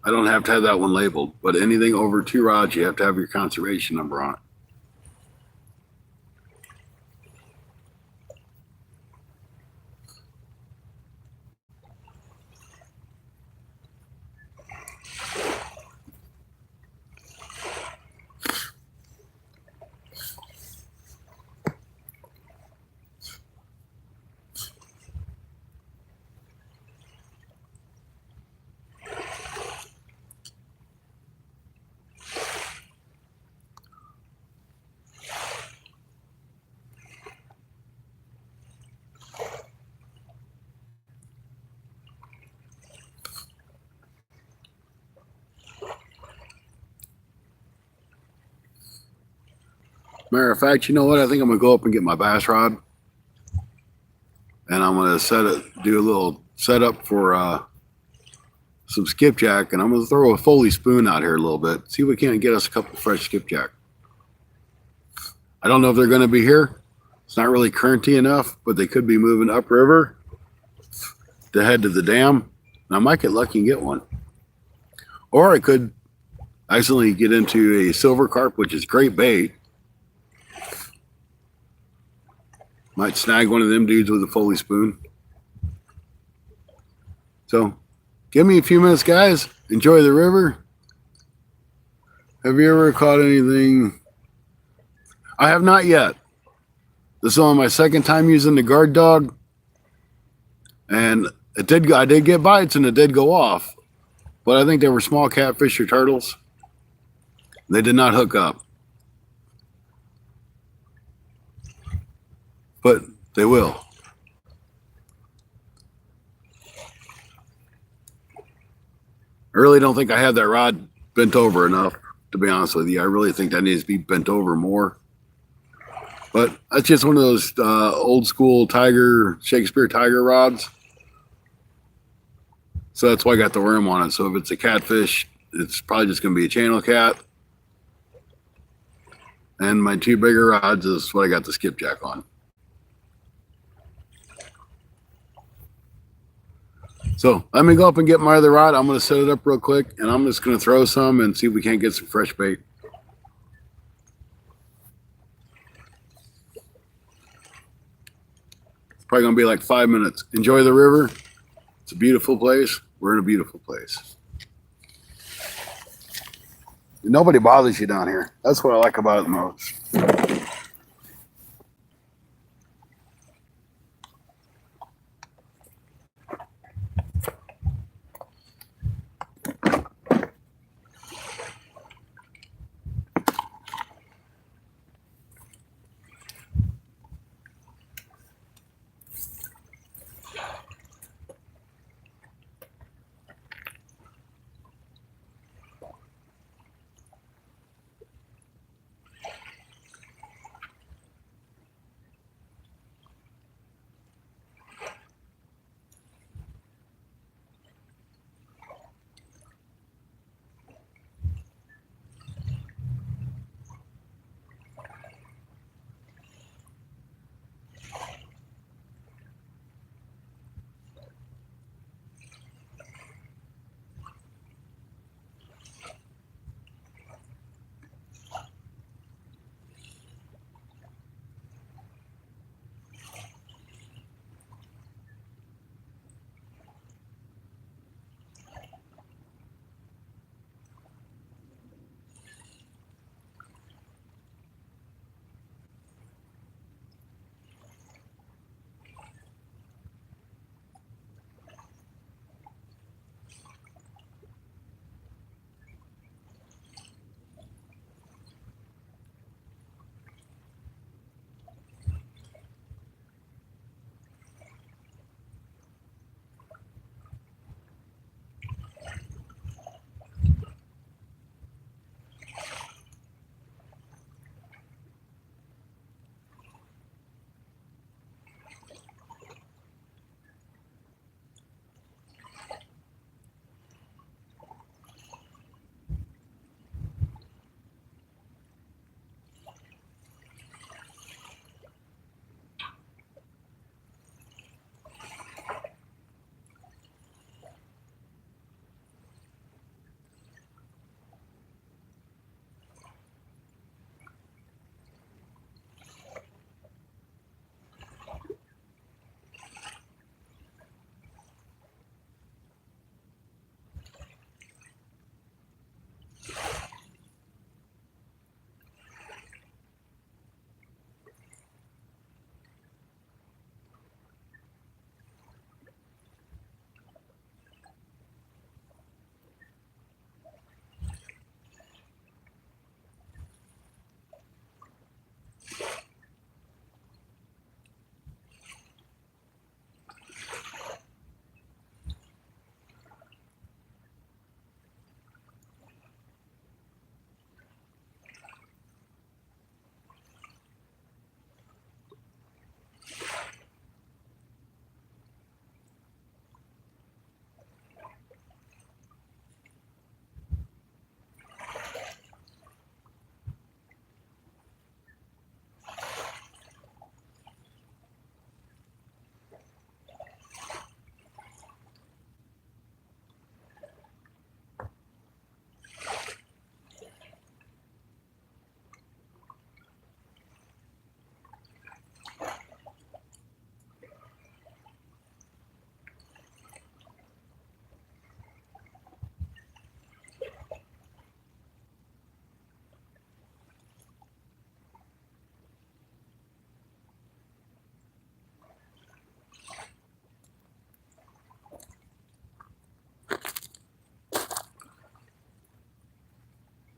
I don't have to have that one labeled. But anything over 2 rods, you have to have your conservation number on it. Matter of fact, you know what? I think I'm gonna go up and get my bass rod, and I'm gonna do a little setup for some skipjack, and I'm gonna throw a Foley spoon out here a little bit. See if we can't get us a couple fresh skipjack. I don't know if they're gonna be here. It's not really currenty enough, but they could be moving upriver to head to the dam. And I might get lucky and get one, or I could I accidentally get into a silver carp, which is great bait. Might snag one of them dudes with a Foley spoon. So, give me a few minutes, guys. Enjoy the river. Have you ever caught anything? I have not yet. This is only my second time using the guard dog. And I did get bites and it did go off. But I think they were small catfish or turtles. They did not hook up. But they will. I really don't think I have that rod bent over enough, to be honest with you. I really think that needs to be bent over more. But that's just one of those old school Shakespeare tiger rods. So that's why I got the worm on it. So if it's a catfish, it's probably just going to be a channel cat. And my two bigger rods is what I got the skipjack on. So let me go up and get my other rod. I'm going to set it up real quick, and I'm just going to throw some and see if we can't get some fresh bait. It's probably going to be like 5 minutes. Enjoy the river. It's a beautiful place. We're in a beautiful place. Nobody bothers you down here. That's what I like about it the most.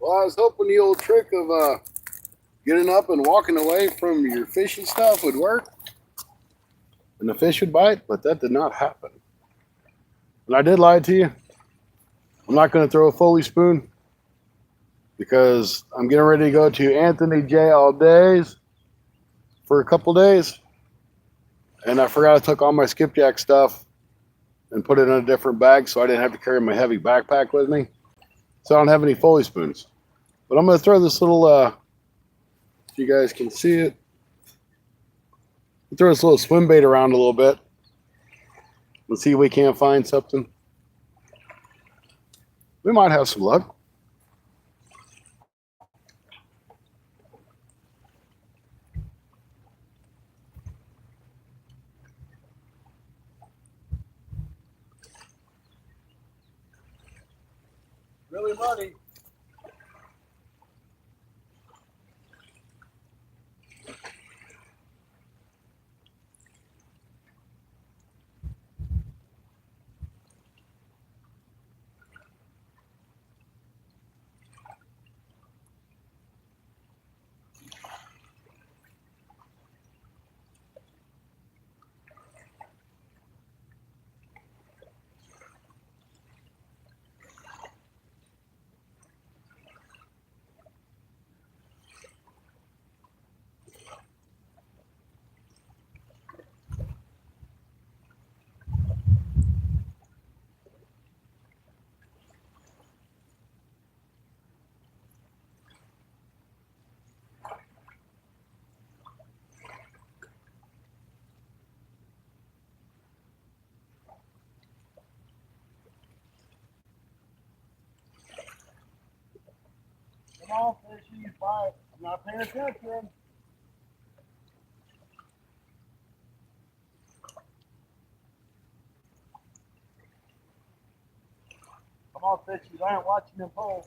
Well, I was hoping the old trick of getting up and walking away from your fishing stuff would work and the fish would bite, but that did not happen. And I did lie to you. I'm not going to throw a Foley spoon because I'm getting ready to go to Anthony J. All Days for a couple days. And I forgot I took all my skipjack stuff and put it in a different bag so I didn't have to carry my heavy backpack with me. So I don't have any Foley spoons. But I'm going to throw this little, if you guys can see it, throw this little swim bait around a little bit. Let's see if we can't find something. We might have some luck. Really muddy. Come on, fishy, bite. I'm not paying attention. Come on, fishies. I ain't watching them pull.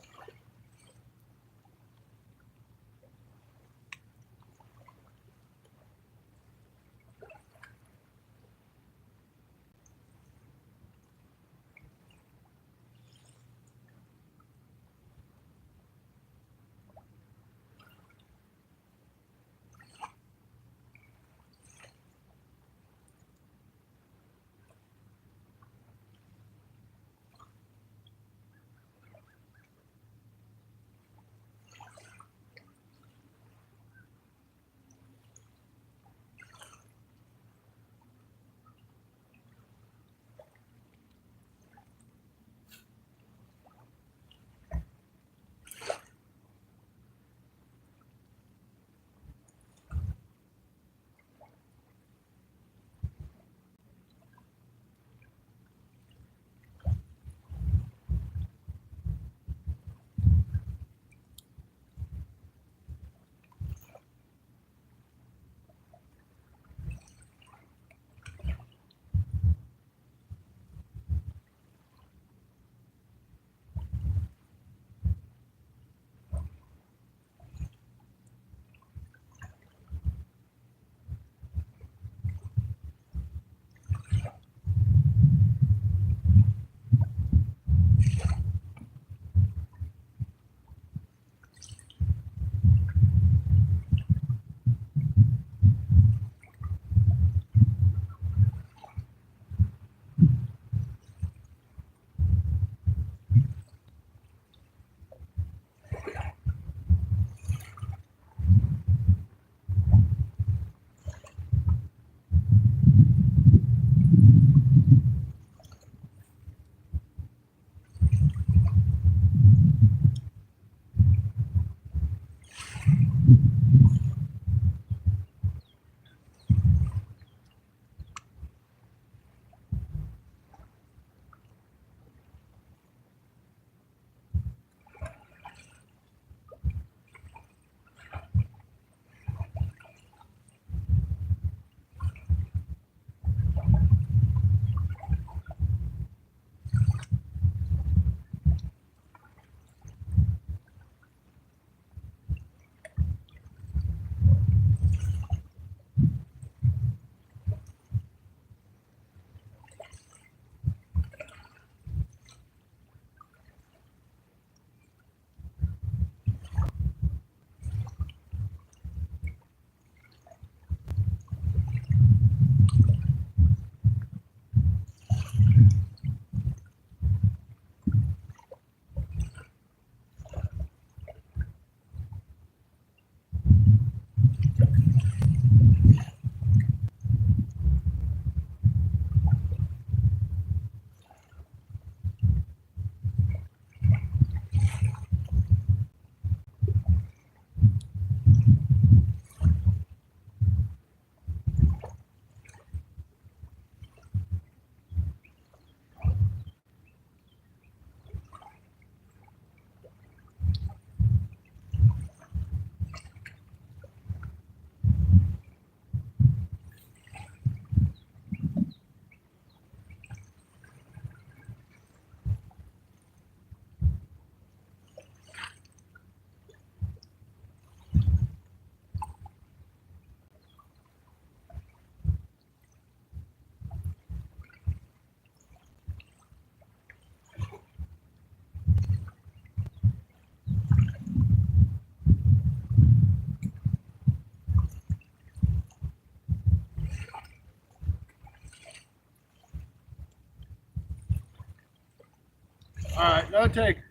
All right, no takers.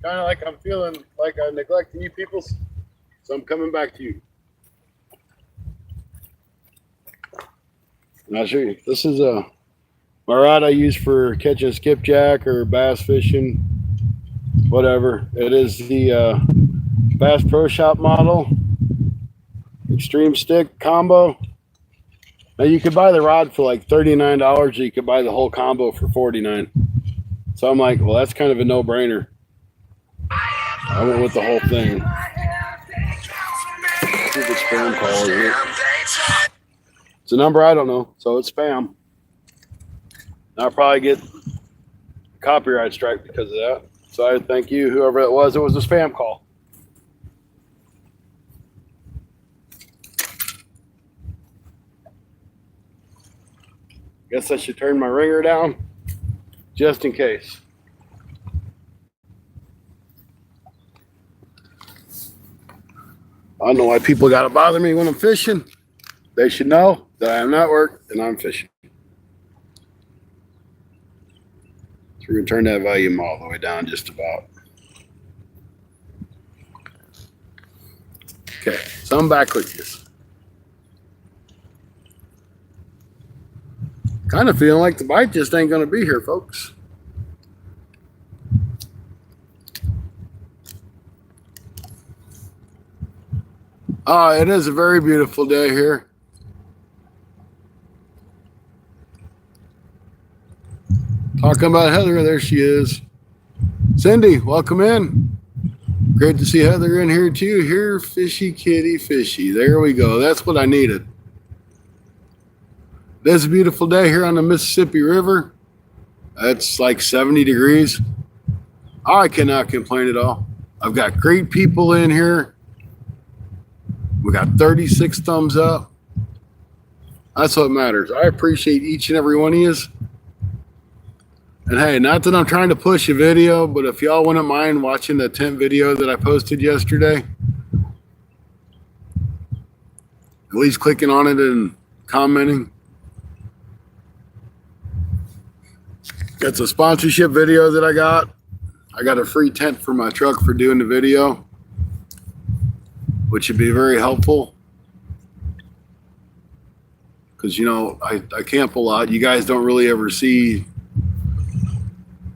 Kind of like I'm feeling like I'm neglecting you people, so I'm coming back to you. And I'll show you. This is my rod I use for catching skipjack or bass fishing, whatever. It is the Bass Pro Shop model extreme stick combo. Now you could buy the rod for like $39, or you could buy the whole combo for $49. So I'm like, well, that's kind of a no-brainer. I went with the whole thing. Stupid spam call, isn't it? It's a number I don't know, so it's spam. I'll probably get a copyright strike because of that. So I thank you, whoever it was. It was a spam call. Guess I should turn my ringer down just in case. I don't know why people got to bother me when I'm fishing. They should know that I am at work and I'm fishing. So we're going to turn that volume all the way down just about. Okay, so I'm back with you. Kind of feeling like the bite just ain't going to be here, folks. It is a very beautiful day here. Talking about Heather, there she is. Cindy, welcome in. Great to see Heather in here too. Here, fishy kitty fishy. There we go. That's what I needed. It is a beautiful day here on the Mississippi River. It's like 70 degrees. I cannot complain at all. I've got great people in here. We got 36 thumbs up. That's what matters. I appreciate each and every one of you. And hey, not that I'm trying to push a video, but if y'all wouldn't mind watching the tent video that I posted yesterday, at least clicking on it and commenting. It's a sponsorship video that I got. I got a free tent for my truck for doing the video, which would be very helpful. Because, you know, I camp a lot. You guys don't really ever see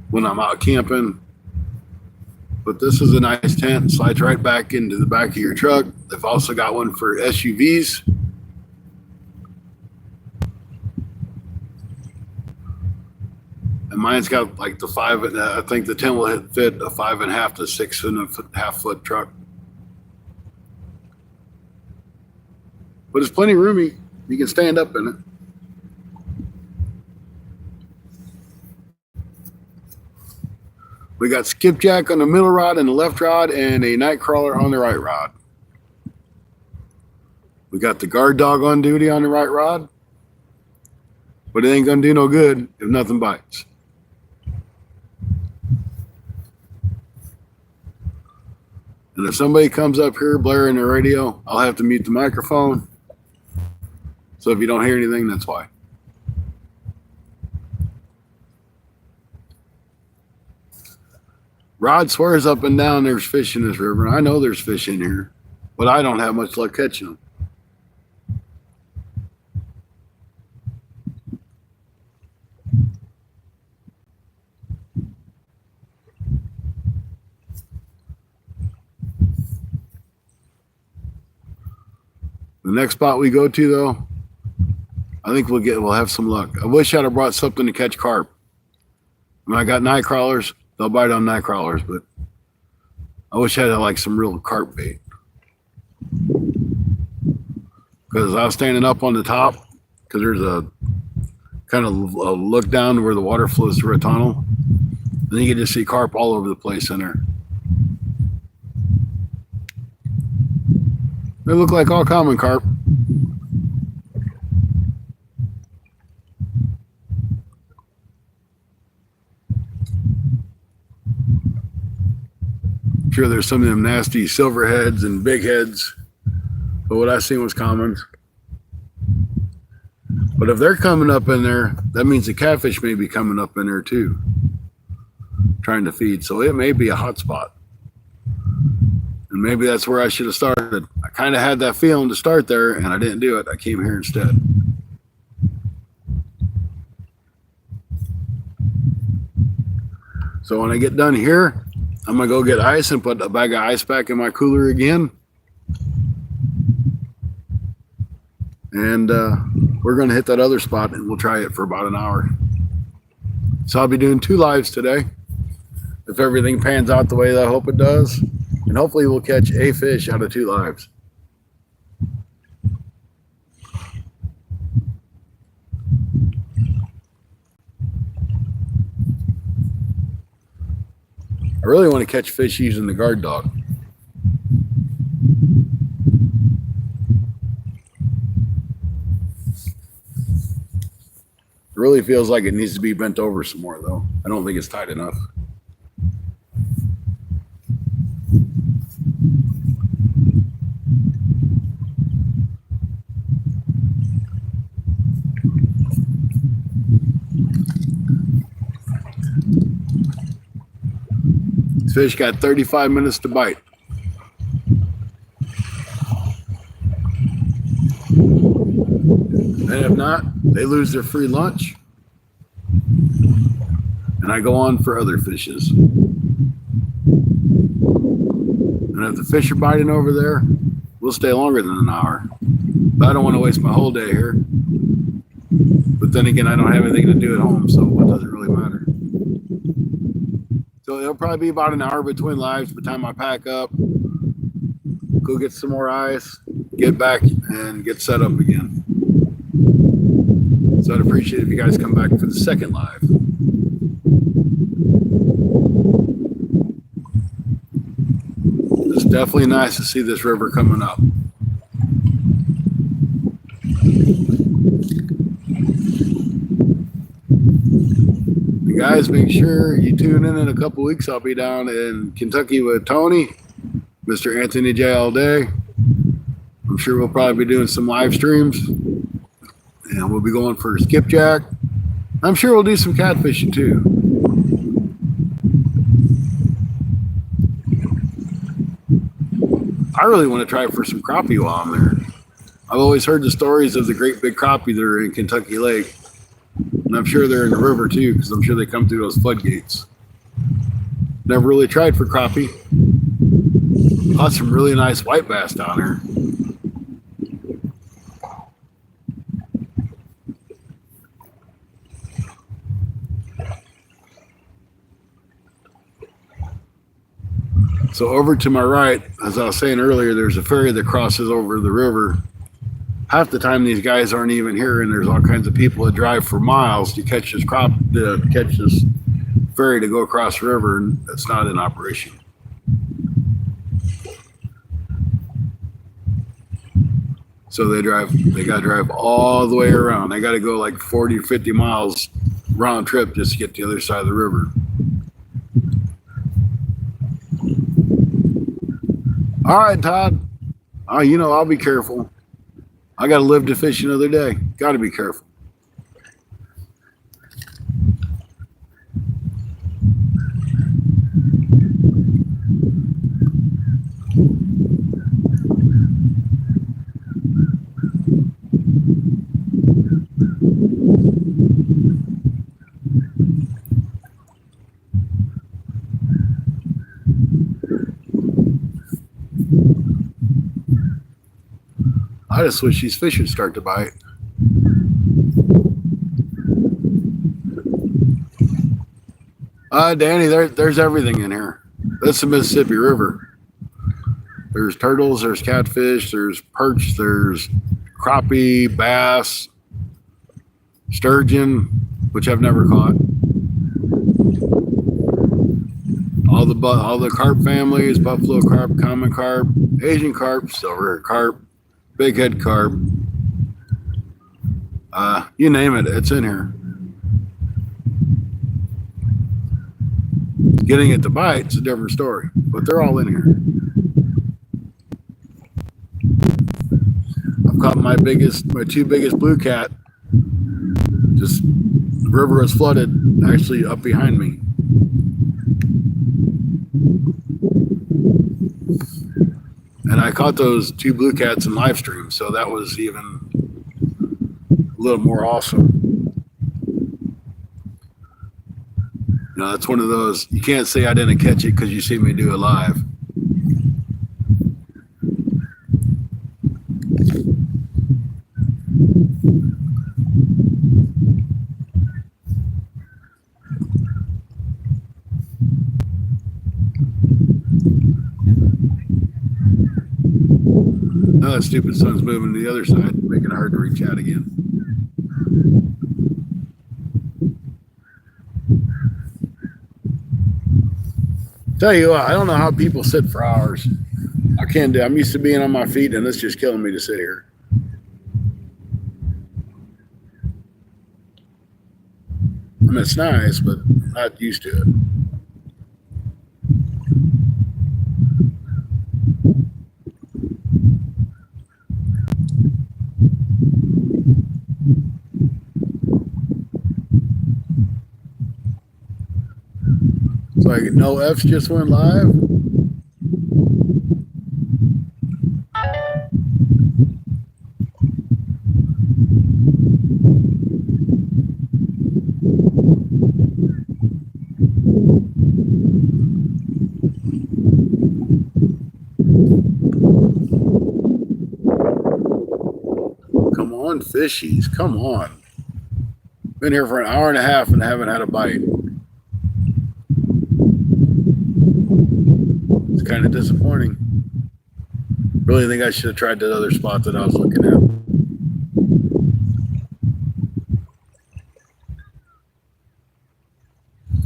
when I'm out camping. But this is a nice tent. Slides right back into the back of your truck. They've also got one for SUVs. And mine's got like the I think the tent will fit a 5.5 to 6.5 foot truck. But it's plenty roomy. You can stand up in it. We got skipjack on the middle rod and the left rod, and a night crawler on the right rod. We got the guard dog on duty on the right rod, but it ain't gonna do no good if nothing bites. And if somebody comes up here blaring the radio, I'll have to mute the microphone. So if you don't hear anything, that's why. Rod swears up and down there's fish in this river. I know there's fish in here, but I don't have much luck catching them. The next spot we go to, though, I think we'll have some luck. I wish I'd have brought something to catch carp. When I got night crawlers, they'll bite on night crawlers, but I wish I had like some real carp bait. Because I was standing up on the top, because there's a kind of a look down where the water flows through a tunnel. And you can just see carp all over the place in there. They look like all common carp. I'm sure there's some of them nasty silverheads and big heads, but what I seen was common. But if they're coming up in there, that means the catfish may be coming up in there too. trying to feed. So it may be a hot spot. And maybe that's where I should have started. I kind of had that feeling to start there, and I didn't do it. I came here instead. So when I get done here, I'm going to go get ice and put a bag of ice back in my cooler again. And we're going to hit that other spot, and we'll try it for about an hour. So I'll be doing 2 lives today. If everything pans out the way that I hope it does. And hopefully we'll catch a fish out of 2 lives. I really want to catch fish using the guard dog. It really feels like it needs to be bent over some more, though. I don't think it's tight enough. This fish got 35 minutes to bite. And if not, they lose their free lunch. And I go on for other fishes. And if the fish are biting over there, we'll stay longer than an hour. But I don't want to waste my whole day here. But then again, I don't have anything to do at home, so what does it really matter? So it'll probably be about an hour between lives by the time I pack up, go get some more ice, get back, and get set up again. So I'd appreciate it if you guys come back for the second live. It's definitely nice to see this river coming up. Guys, make sure you tune in a couple weeks. I'll be down in Kentucky with Tony, Mr. Anthony J. all day. I'm sure we'll probably be doing some live streams, and we'll be going for skipjack. I'm sure we'll do some catfishing too. I really want to try for some crappie while I'm there. I've always heard the stories of the great big crappie that are in Kentucky Lake. And I'm sure they're in the river too, because I'm sure they come through those floodgates. Never really tried for crappie. Caught some really nice white bass down there. So over to my right, as I was saying earlier, there's a ferry that crosses over the river. Half the time these guys aren't even here, and there's all kinds of people that drive for miles to catch this ferry to go across the river, and it's not in operation. So they got to drive all the way around. They got to go like 40 or 50 miles round trip just to get to the other side of the river. All right, Todd. I'll be careful. I got to live to fish another day. Got to be careful. I just wish these fish would start to bite. Danny, there's everything in here. That's the Mississippi River. There's turtles, there's catfish, there's perch, there's crappie, bass, sturgeon, which I've never caught. All the carp families: buffalo carp, common carp, Asian carp, silver carp, big head carp. You name it, it's in here. Getting it to bite is a different story, but they're all in here. I've caught my two biggest blue cat. Just the river was flooded, actually up behind me. caught those 2 blue cats in live stream, so that was even a little more awesome. You know, that's one of those, you can't say I didn't catch it because you see me do it live. Now that stupid sun's moving to the other side, making it hard to reach out again. Tell you what, I don't know how people sit for hours. I can't do it. I'm used to being on my feet, and it's just killing me to sit here. I mean, it's nice, but I'm not used to it. It's like no F's just went live. Come on, fishies. Come on. Been here for an hour and a half and haven't had a bite. It's kind of disappointing. Really think I should have tried that other spot that I was looking at.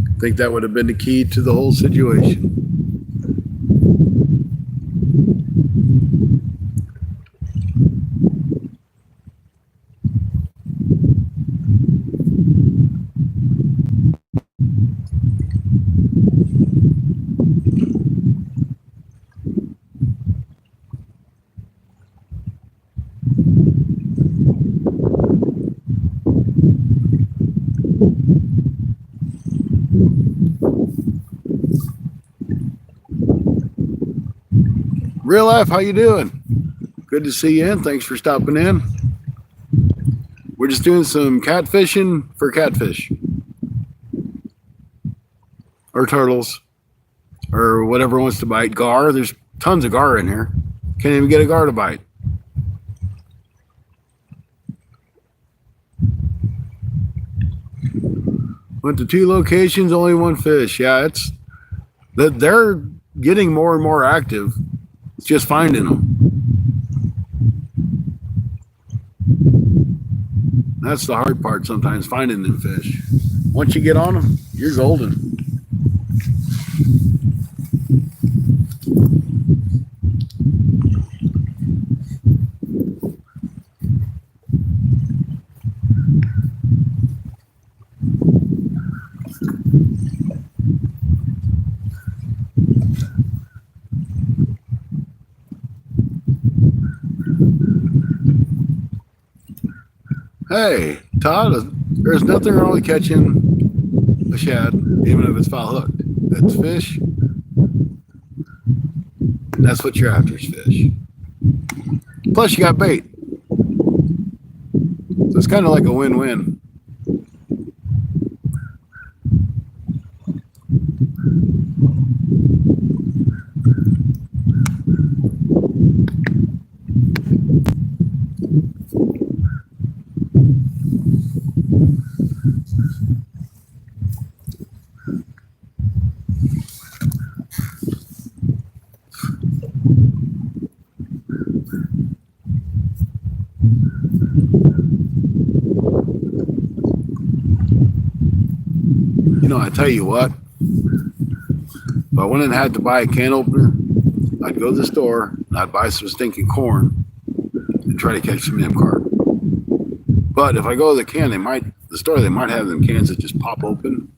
I think that would have been the key to the whole situation. Real life, how you doing? Good to see you in. Thanks for stopping in. We're just doing some catfishing for catfish. Or turtles. Or whatever wants to bite. Gar. There's tons of gar in here. Can't even get a gar to bite. Went to 2 locations, only 1 fish. Yeah, it's that they're getting more and more active. It's just finding them. That's the hard part sometimes, finding them fish. Once you get on them, you're golden. Hey, Todd, there's nothing wrong with catching a shad, even if it's foul hooked. That's fish. That's what you're after is fish. Plus, you got bait. So it's kind of like a win-win. You know, I tell you what, if I went and had to buy a can opener, I'd go to the store and I'd buy some stinking corn and try to catch some damn carp. But if I go to the store, they might have them cans that just pop open.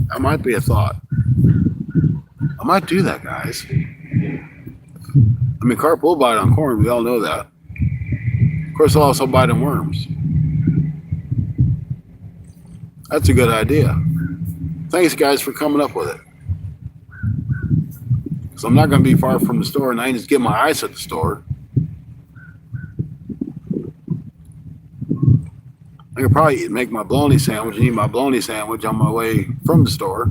That might be a thought. I might do that, guys. I mean, carp will bite on corn. We all know that. Of course, they'll also bite on worms. That's a good idea. Thanks, guys, for coming up with it. So I'm not going to be far from the store, and I can just get my ice at the store. I could probably make my bologna sandwich and eat my bologna sandwich on my way from the store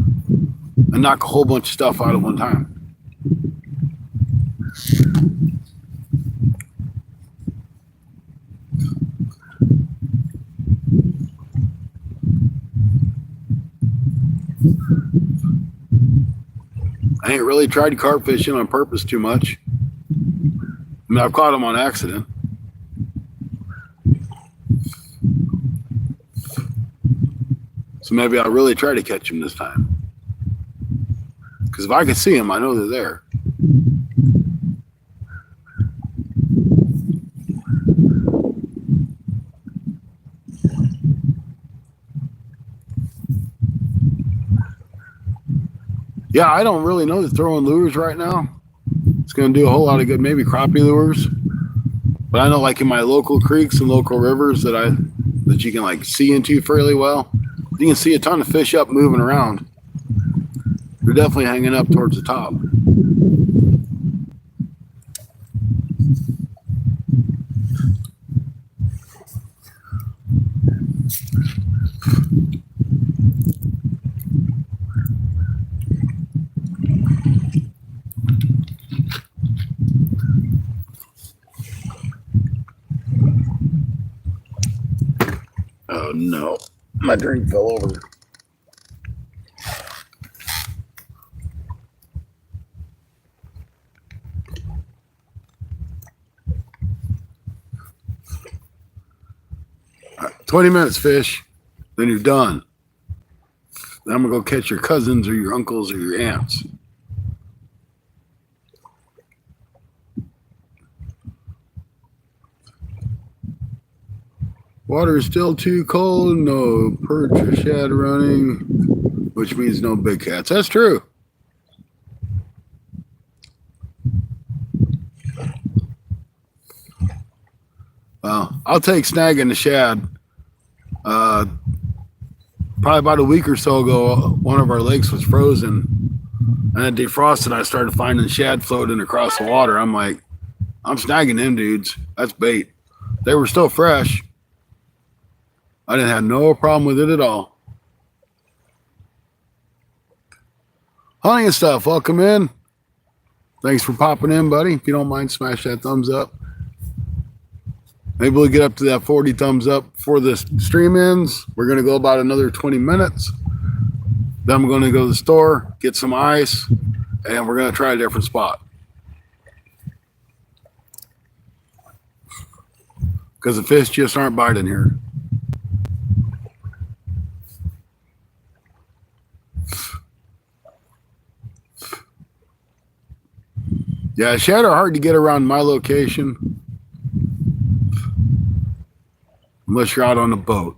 and knock a whole bunch of stuff out at one time. I ain't really tried carp fishing on purpose too much. I mean, I've caught them on accident. So maybe I'll really try to catch them this time. Because if I can see them, I know they're there. Yeah, I don't really know that throwing lures right now. It's going to do a whole lot of good. Maybe crappie lures. But I know like in my local creeks and local rivers that you can like see into fairly well. You can see a ton of fish up moving around. They're definitely hanging up towards the top. Oh no, my drink fell over. All right, 20 minutes, fish. Then you're done. Then I'm going to go catch your cousins or your uncles or your aunts. Water is still too cold. No perch or shad running, which means no big cats. That's true. Well, I'll take snagging the shad. Probably about a week or so ago, one of our lakes was frozen and it defrosted. I started finding shad floating across the water. I'm like, I'm snagging them dudes. That's bait. They were still fresh. I didn't have no problem with it at all. Honey and stuff, welcome in. Thanks for popping in, buddy. If you don't mind, smash that thumbs up. Maybe we'll get up to that 40 thumbs up before the stream ends. We're going to go about another 20 minutes. Then I'm going to go to the store, get some ice, and we're going to try a different spot. Because the fish just aren't biting here. Yeah, shad are hard to get around my location. Unless you're out on a boat.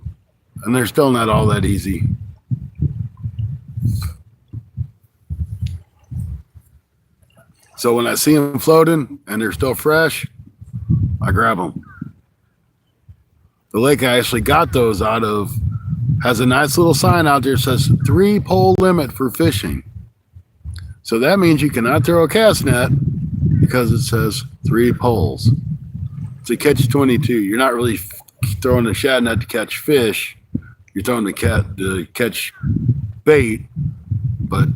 And they're still not all that easy. So when I see them floating and they're still fresh, I grab them. The lake I actually got those out of has a nice little sign out there that says 3-pole limit for fishing. So that means you cannot throw a cast net because it says 3 poles. It's a catch-22. You're not really throwing a shad net to catch fish. You're throwing the cat to catch bait, but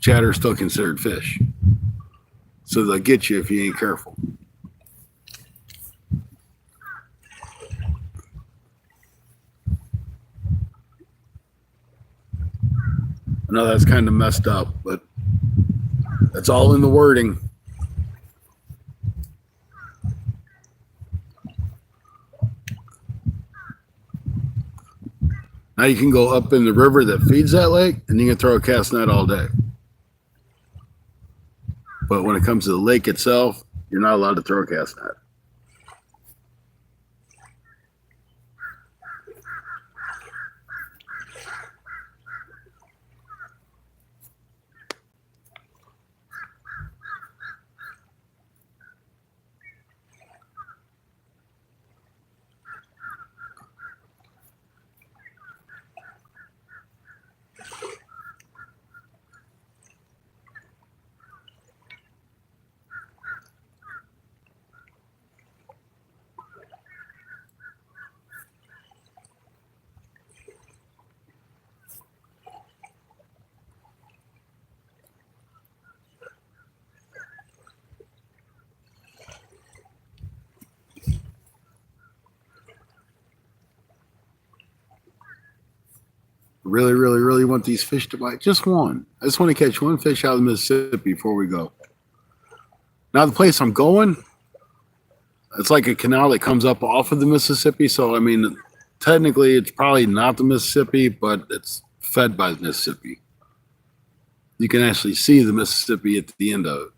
shad are still considered fish. So they'll get you if you ain't careful. I know that's kind of messed up, but that's all in the wording. Now you can go up in the river that feeds that lake, and you can throw a cast net all day. But when it comes to the lake itself, you're not allowed to throw a cast net. Really, really, really want these fish to bite. Just one. I just want to catch one fish out of the Mississippi before we go. Now the place I'm going, it's like a canal that comes up off of the Mississippi. So, I mean, technically it's probably not the Mississippi, but it's fed by the Mississippi. You can actually see the Mississippi at the end of it.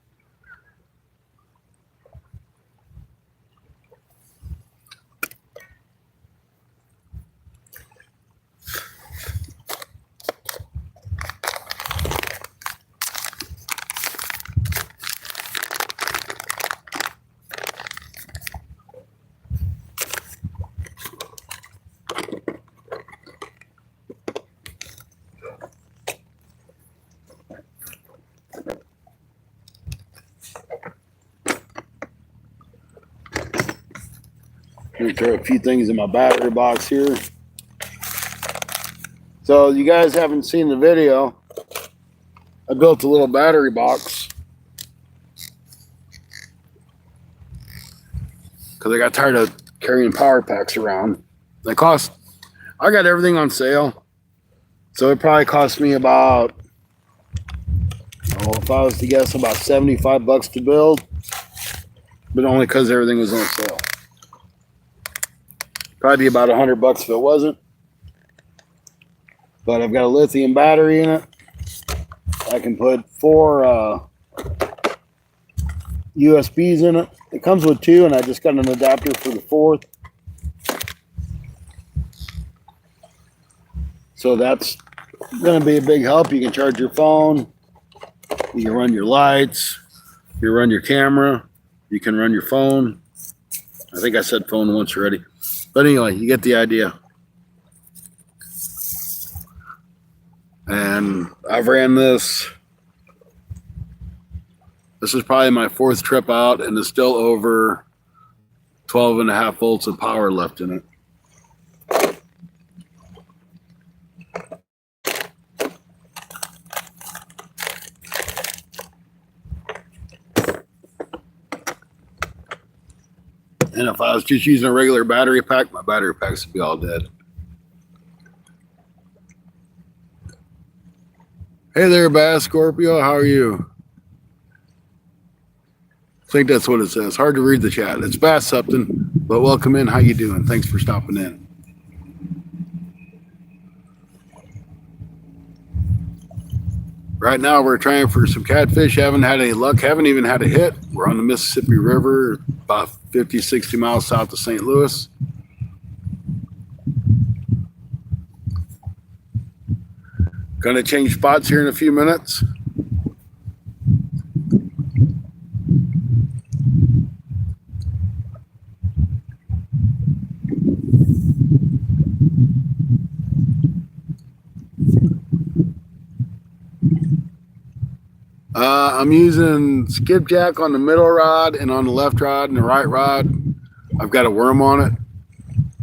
Let me throw a few things in my battery box here. So you guys haven't seen the video. I built a little battery box because I got tired of carrying power packs around. I got everything on sale. So it probably cost me about, if I was to guess, about $75 to build. But only because everything was on sale. Probably about $100 if it wasn't. But I've got a lithium battery in it. I can put 4 USBs in it. It comes with 2, and I just got an adapter for the 4th. So that's going to be a big help. You can charge your phone. You can run your lights. You can run your camera. You can run your phone. I think I said phone once already. But anyway, you get the idea. And I've ran this. This is probably my 4th trip out, and there's still over 12.5 volts of power left in it. And if I was just using a regular battery pack, my battery packs would be all dead. Hey there, Bass Scorpio. How are you? I think that's what it says. Hard to read the chat. It's Bass something, but welcome in. How you doing? Thanks for stopping in. Right now, we're trying for some catfish. Haven't had any luck. Haven't even had a hit. We're on the Mississippi River, about 50, 60 miles south of St. Louis. Going to change spots here in a few minutes. I'm using skipjack on the middle rod, and on the left rod and the right rod, I've got a worm on it.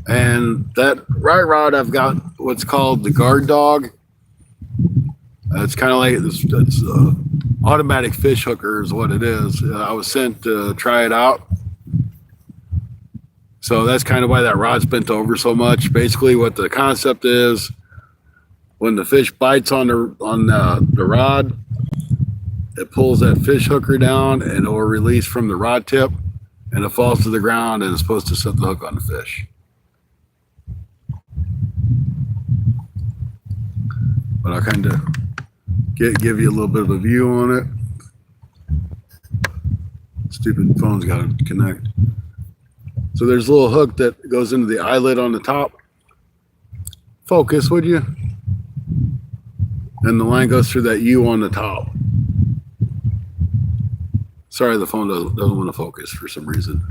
And that right rod, I've got what's called the guard dog. It's kind of like this. It's automatic fish hooker is what it is. I was sent to try it out. So that's kind of why that rod's bent over so much. Basically, what the concept is, when the fish bites on the rod, it pulls that fish hooker down, and it will release from the rod tip, and it falls to the ground, and it's supposed to set the hook on the fish. But I'll kind of give you a little bit of a view on it. Stupid phone's got to connect. So there's a little hook that goes into the eyelid on the top. Focus, would you? And the line goes through that U on the top. Sorry, the phone doesn't want to focus for some reason.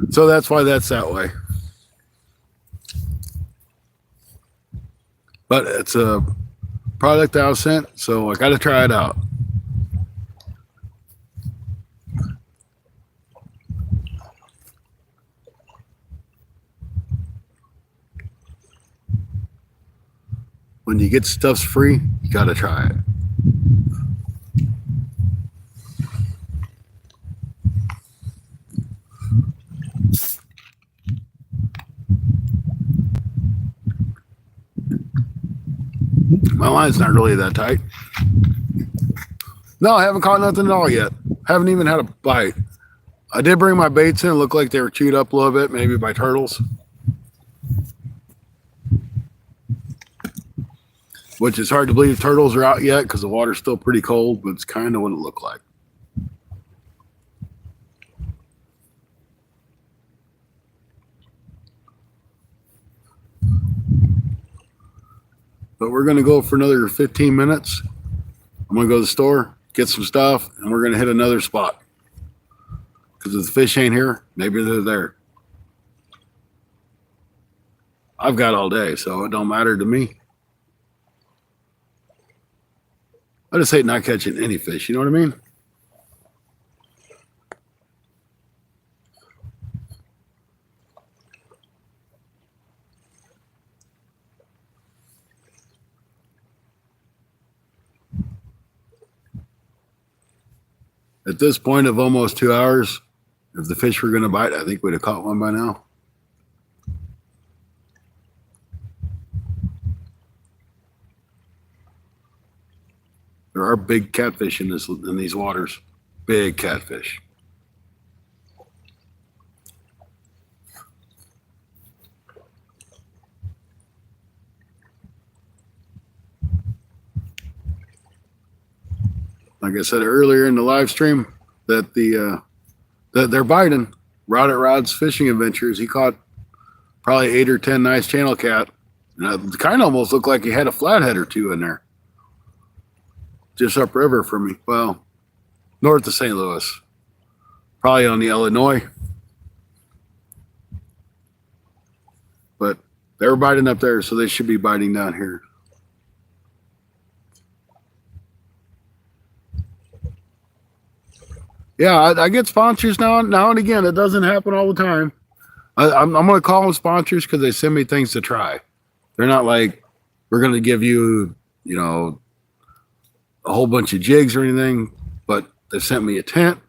So that's why that's that way. But it's a product I was sent, so I got to try it out. When you get stuff's free, you got to try it. My line's not really that tight. No, I haven't caught nothing at all yet. Haven't even had a bite. I did bring my baits in. It looked like they were chewed up a little bit, maybe by turtles. Which is hard to believe turtles are out yet because the water's still pretty cold, but it's kind of what it looked like. But we're going to go for another 15 minutes. I'm going to go to the store, get some stuff, and we're going to hit another spot. Because if the fish ain't here, maybe they're there. I've got all day, so it don't matter to me. I just hate not catching any fish, you know what I mean? At this point of almost 2 hours, if the fish were going to bite, I think we'd have caught one by now. There are big catfish in these waters. Big catfish. Like I said earlier in the live stream, that that they're biting. Rod at Rod's Fishing Adventures. He caught probably 8 or 10 nice channel cat. And it kind of almost looked like he had a flathead or two in there. Just upriver from me. Well, north of St. Louis. Probably on the Illinois. But they were biting up there, so they should be biting down here. Yeah, I get sponsors now and again. It doesn't happen all the time. I'm going to call them sponsors because they send me things to try. They're not like, we're going to give you, you know, a whole bunch of jigs or anything, but they sent me a tent.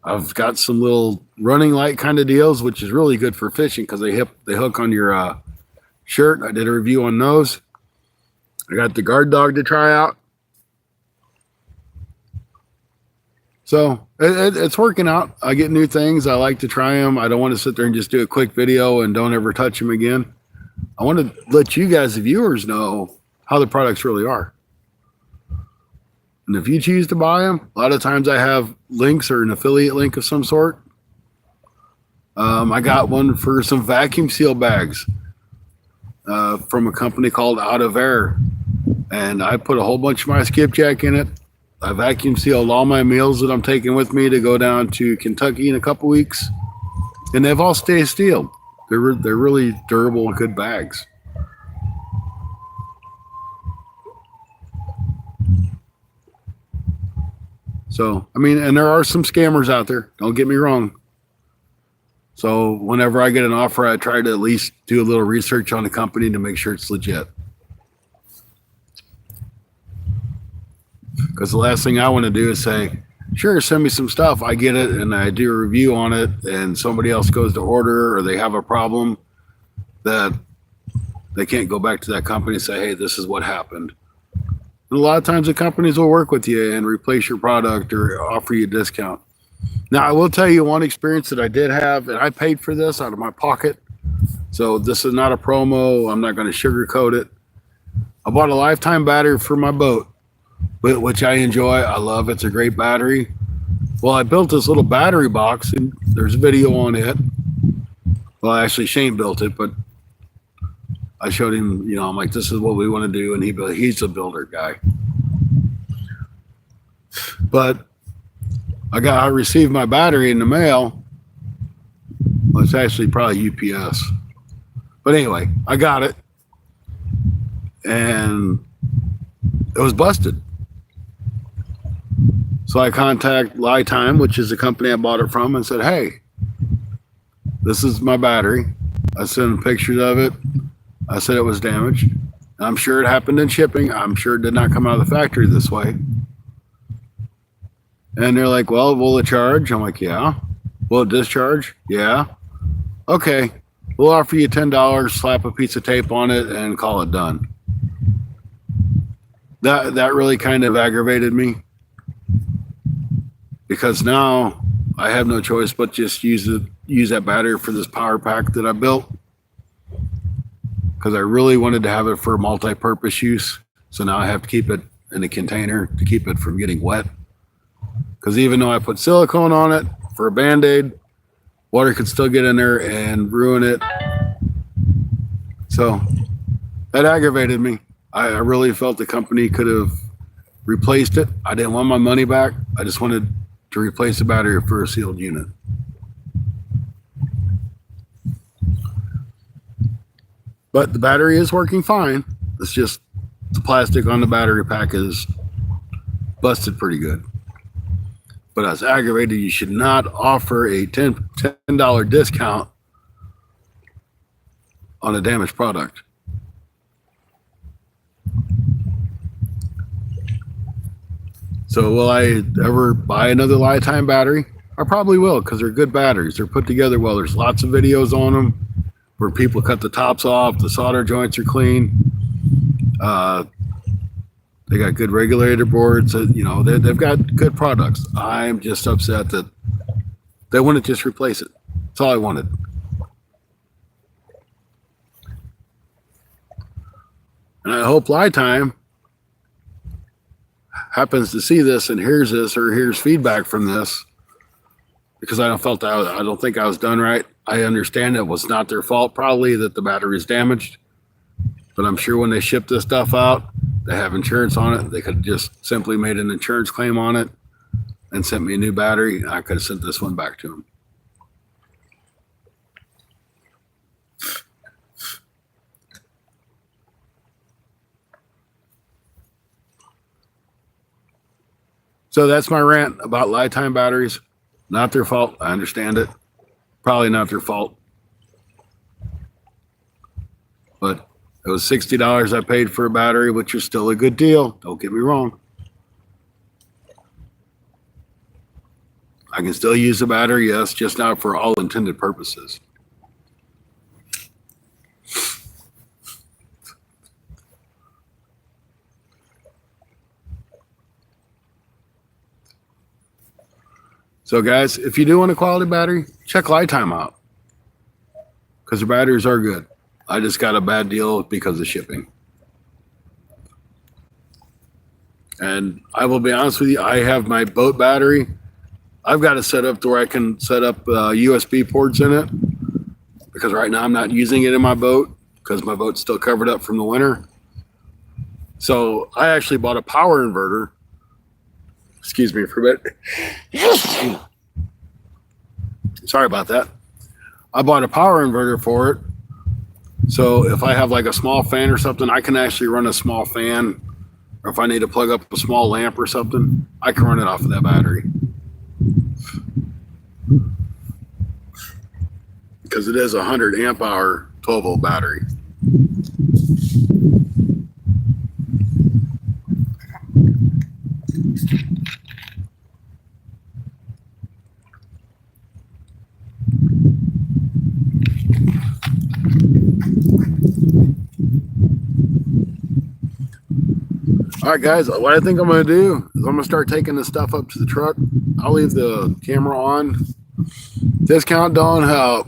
I've got some little running light kind of deals, which is really good for fishing because they hook on your shirt. I did a review on those. I got the guard dog to try out. So it's working out. I get new things. I like to try them. I don't want to sit there and just do a quick video and don't ever touch them again. I want to let you guys, the viewers, know how the products really are. And if you choose to buy them, a lot of times I have links or an affiliate link of some sort. I got one for some vacuum seal bags from a company called Out of Air. And I put a whole bunch of my skipjack in it. I vacuum sealed all my meals that I'm taking with me to go down to Kentucky in a couple weeks. And they've all stayed sealed. They're really durable and good bags. So, I mean, and there are some scammers out there. Don't get me wrong. So whenever I get an offer, I try to at least do a little research on the company to make sure it's legit. Because the last thing I want to do is say, sure, send me some stuff. I get it and I do a review on it and somebody else goes to order or they have a problem that they can't go back to that company and say, hey, this is what happened. And a lot of times the companies will work with you and replace your product or offer you a discount. Now, I will tell you one experience that I did have, and I paid for this out of my pocket. So this is not a promo. I'm not going to sugarcoat it. I bought a lifetime battery for my boat, which I enjoy. I love. It's a great battery. Well, I built this little battery box, and there's a video on it. Well, actually, Shane built it, but I showed him, you know, I'm like, this is what we want to do, and he's a builder guy. But I received my battery in the mail. Well, it's actually probably UPS. But anyway, I got it, and it was busted. So I contact Lifetime, which is the company I bought it from, and said, hey, this is my battery. I sent them pictures of it. I said it was damaged. I'm sure it happened in shipping. I'm sure it did not come out of the factory this way. And they're like, well, will it charge? I'm like, yeah. Will it discharge? Yeah. Okay. We'll offer you $10, slap a piece of tape on it, and call it done. that really kind of aggravated me, because now I have no choice but just use that battery for this power pack that I built, because I really wanted to have it for multi-purpose use. So now I have to keep it in a container to keep it from getting wet, because even though I put silicone on it for a Band-Aid, water could still get in there and ruin it. So that aggravated me. I really felt the company could have replaced it. I didn't want my money back. I just wanted to replace the battery for a sealed unit. But the battery is working fine. It's just the plastic on the battery pack is busted pretty good. But I was aggravated. You should not offer a $10 discount on a damaged product. So will I ever buy another lifetime battery? I probably will, because they're good batteries. They're put together well. There's lots of videos on them where people cut the tops off. The solder joints are clean. They got good regulator boards. You know, they've got good products. I'm just upset that they wouldn't just replace it. That's all I wanted. And I hope Lifetime happens to see this and hears this, or hears feedback from this, because I don't think I was done right. I understand it was not their fault, probably, that the battery is damaged, but I'm sure when they ship this stuff out, they have insurance on it. They could have just simply made an insurance claim on it and sent me a new battery. I could have sent this one back to them. So that's my rant about Lifetime batteries. Not their fault. I understand it. Probably not their fault. But it was $60 I paid for a battery, which is still a good deal. Don't get me wrong. I can still use the battery, yes, just not for all intended purposes. So guys, if you do want a quality battery, check Lifetime out, because the batteries are good. I just got a bad deal because of shipping. And I will be honest with you, I have my boat battery. I've got it set up to where I can set up USB ports in it, because right now I'm not using it in my boat because my boat's still covered up from the winter. So I actually bought a power inverter. Excuse me for a bit. Sorry about that. I bought a power inverter for it. So if I have like a small fan or something, I can actually run a small fan. Or if I need to plug up a small lamp or something, I can run it off of that battery. Because it is a 100 amp hour 12 volt battery. All right, guys, what I think I'm going to do is I'm going to start taking this stuff up to the truck. I'll leave the camera on. Discount don't help.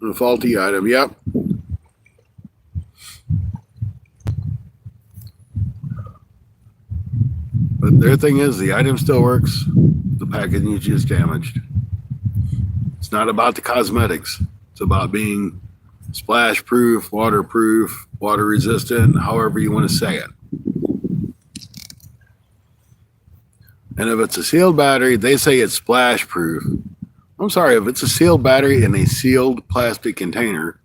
A faulty item, yep. But their thing is, the item still works. The packaging is just damaged. It's not about the cosmetics. It's about being splash proof, waterproof, water resistant, however you want to say it. And if it's a sealed battery, they say it's splash proof. I'm sorry, if it's a sealed battery in a sealed plastic container,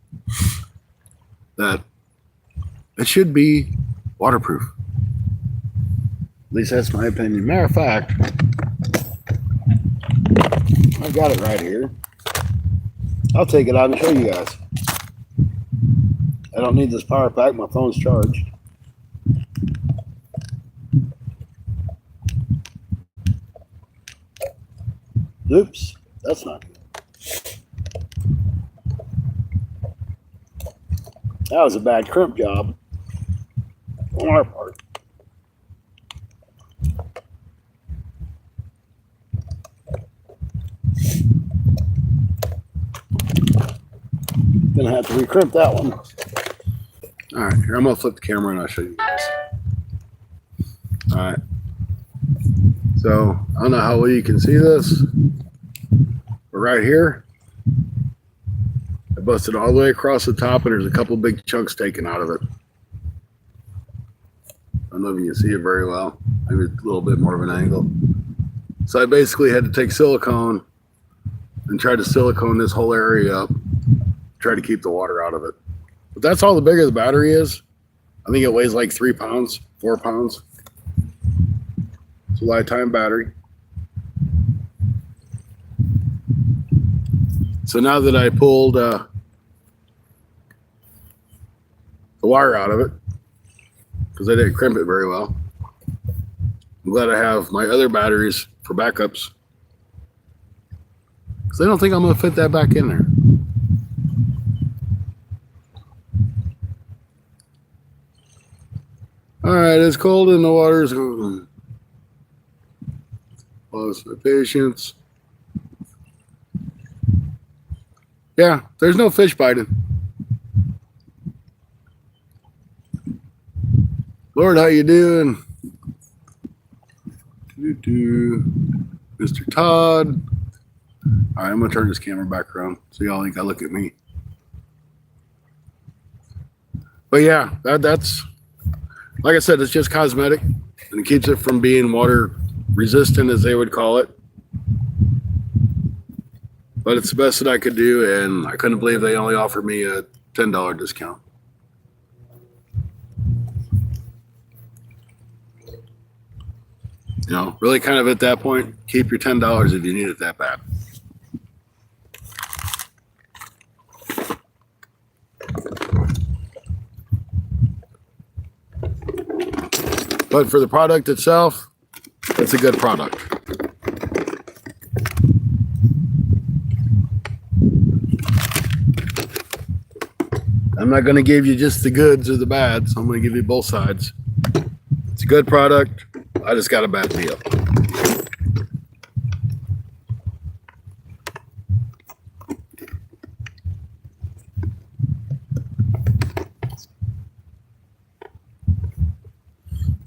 that it should be waterproof. At least that's my opinion. Matter of fact, I've got it right here. I'll take it out and show you guys. I don't need this power pack. My phone's charged. Oops, that's not good. That was a bad crimp job. falling apart. Gonna have to recrimp that one. All right, here I'm gonna flip the camera and I'll show you guys. All right. So I don't know how well you can see this, but right here, I busted all the way across the top, and there's a couple big chunks taken out of it. I don't know if you can see it very well. Maybe a little bit more of an angle. So I basically had to take silicone and try to silicone this whole area up, try to keep the water out of it. But that's all the bigger the battery is. I think it weighs like 3 pounds, 4 pounds. It's a lifetime battery. So now that I pulled the wire out of it, because I didn't crimp it very well, I'm glad I have my other batteries for backups, because I don't think I'm going to fit that back in there. All right, it's cold and the water's going. Lost my patience. Yeah, there's no fish biting. Lord, how you doing? Mr. Todd. All right, I'm gonna turn this camera back around so y'all think I look at me. But yeah, that's like I said, it's just cosmetic, and it keeps it from being water resistant, as they would call it. But it's the best that I could do, and I couldn't believe they only offered me a $10 discount. You know, really kind of at that point, keep your $10 if you need it that bad. But for the product itself, it's a good product. I'm not going to give you just the goods or the bad, so I'm going to give you both sides. It's a good product. I just got a bad deal.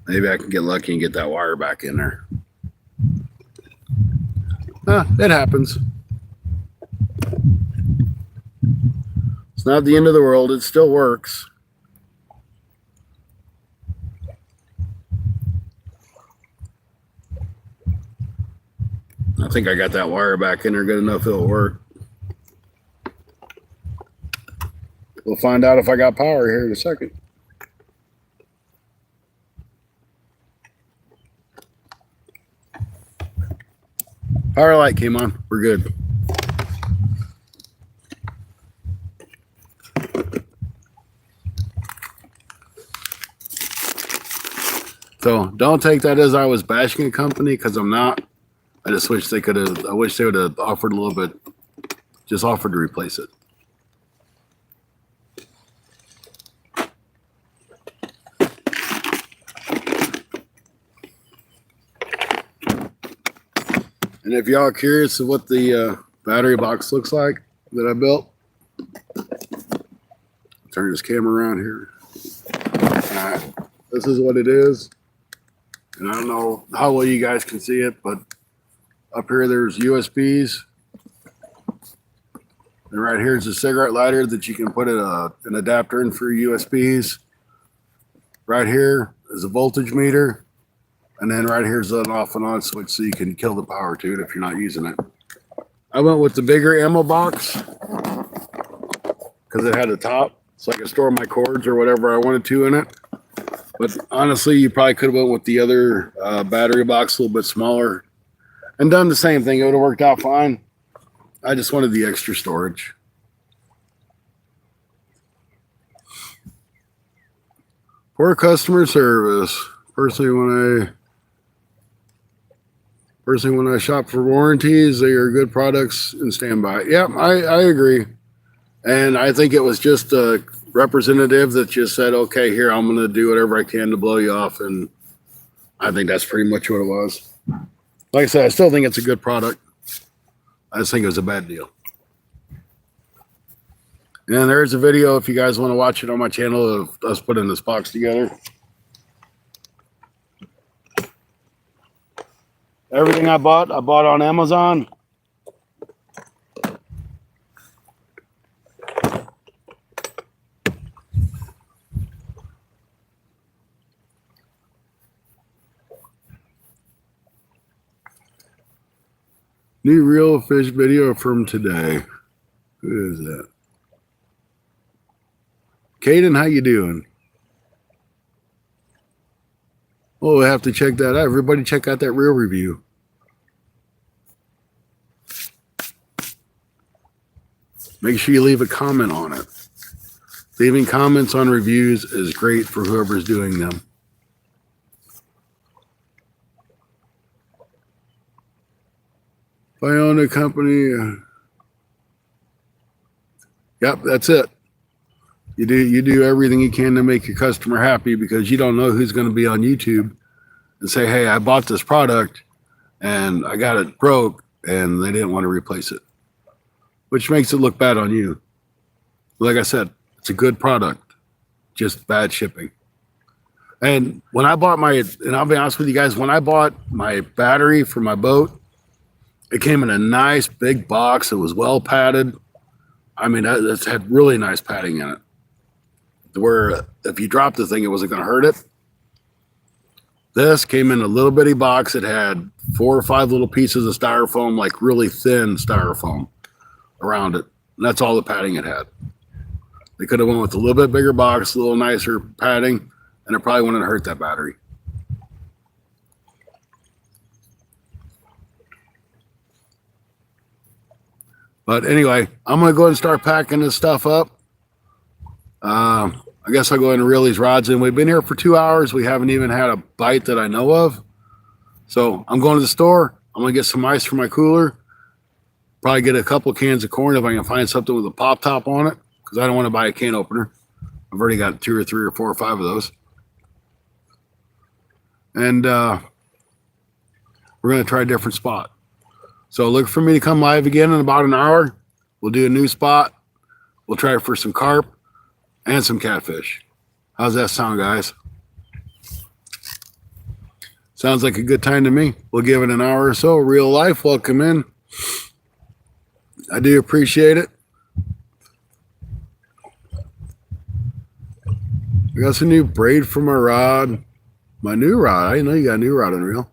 Maybe I can get lucky and get that wire back in there. It happens. It's not the end of the world. It still works. I think I got that wire back in there good enough it'll work. We'll find out if I got power here in a second. Power light came on. We're good. So don't take that as I was bashing a company, because I'm not. I just wish they could have. I wish they would have offered a little bit. Just offered to replace it. And if y'all are curious of what the battery box looks like that I built, turn this camera around here. All right, this is what it is. And I don't know how well you guys can see it, but up here there's USBs. And right here is a cigarette lighter that you can put an adapter in for USBs. Right here is a voltage meter. And then right here's an off and on switch so you can kill the power to it if you're not using it. I went with the bigger ammo box because it had a top so I could store my cords or whatever I wanted to in it. But honestly, you probably could have went with the other battery box, a little bit smaller, and done the same thing. It would have worked out fine. I just wanted the extra storage. Poor customer service. Personally, when I shop for warranties, they are good products and stand by. Yeah, I agree. And I think it was just representative that just said, okay, here, I'm going to do whatever I can to blow you off. And I think that's pretty much what it was. Like I said, I still think it's a good product. I just think it was a bad deal. And there's a video if you guys want to watch it on my channel of us putting this box together. Everything I bought on Amazon. New real fish video from today. Who is that? Caden, how you doing? Oh, we'll have to check that out. Everybody check out that reel review. Make sure you leave a comment on it. Leaving comments on reviews is great for whoever's doing them. If I own a company, yep, that's it. You do everything you can to make your customer happy, because you don't know who's going to be on YouTube and say, hey, I bought this product and I got it broke and they didn't want to replace it, which makes it look bad on you. Like I said, it's a good product, just bad shipping. And when I bought and I'll be honest with you guys, when I bought my battery for my boat, it came in a nice big box. It was well padded. I mean, it had really nice padding in it, where if you dropped the thing, it wasn't going to hurt it. This came in a little bitty box. It had 4 or 5 little pieces of styrofoam, like really thin styrofoam around it. And that's all the padding it had. They could have went with a little bit bigger box, a little nicer padding, and it probably wouldn't have hurt that battery. But anyway, I'm going to go ahead and start packing this stuff up. I guess I'll go ahead and reel these rods in. We've been here for 2 hours. We haven't even had a bite that I know of. So I'm going to the store. I'm going to get some ice for my cooler. Probably get a couple cans of corn if I can find something with a pop top on it, because I don't want to buy a can opener. I've already got 2 or 3 or 4 or 5 of those. And we're going to try a different spot. So look for me to come live again in about an hour. We'll do a new spot. We'll try it for some carp and some catfish. How's that sound, guys? Sounds like a good time to me. We'll give it an hour or so. Real life, welcome in. I do appreciate it. I got some new braid for my rod. My new rod. I didn't know you got a new rod on reel.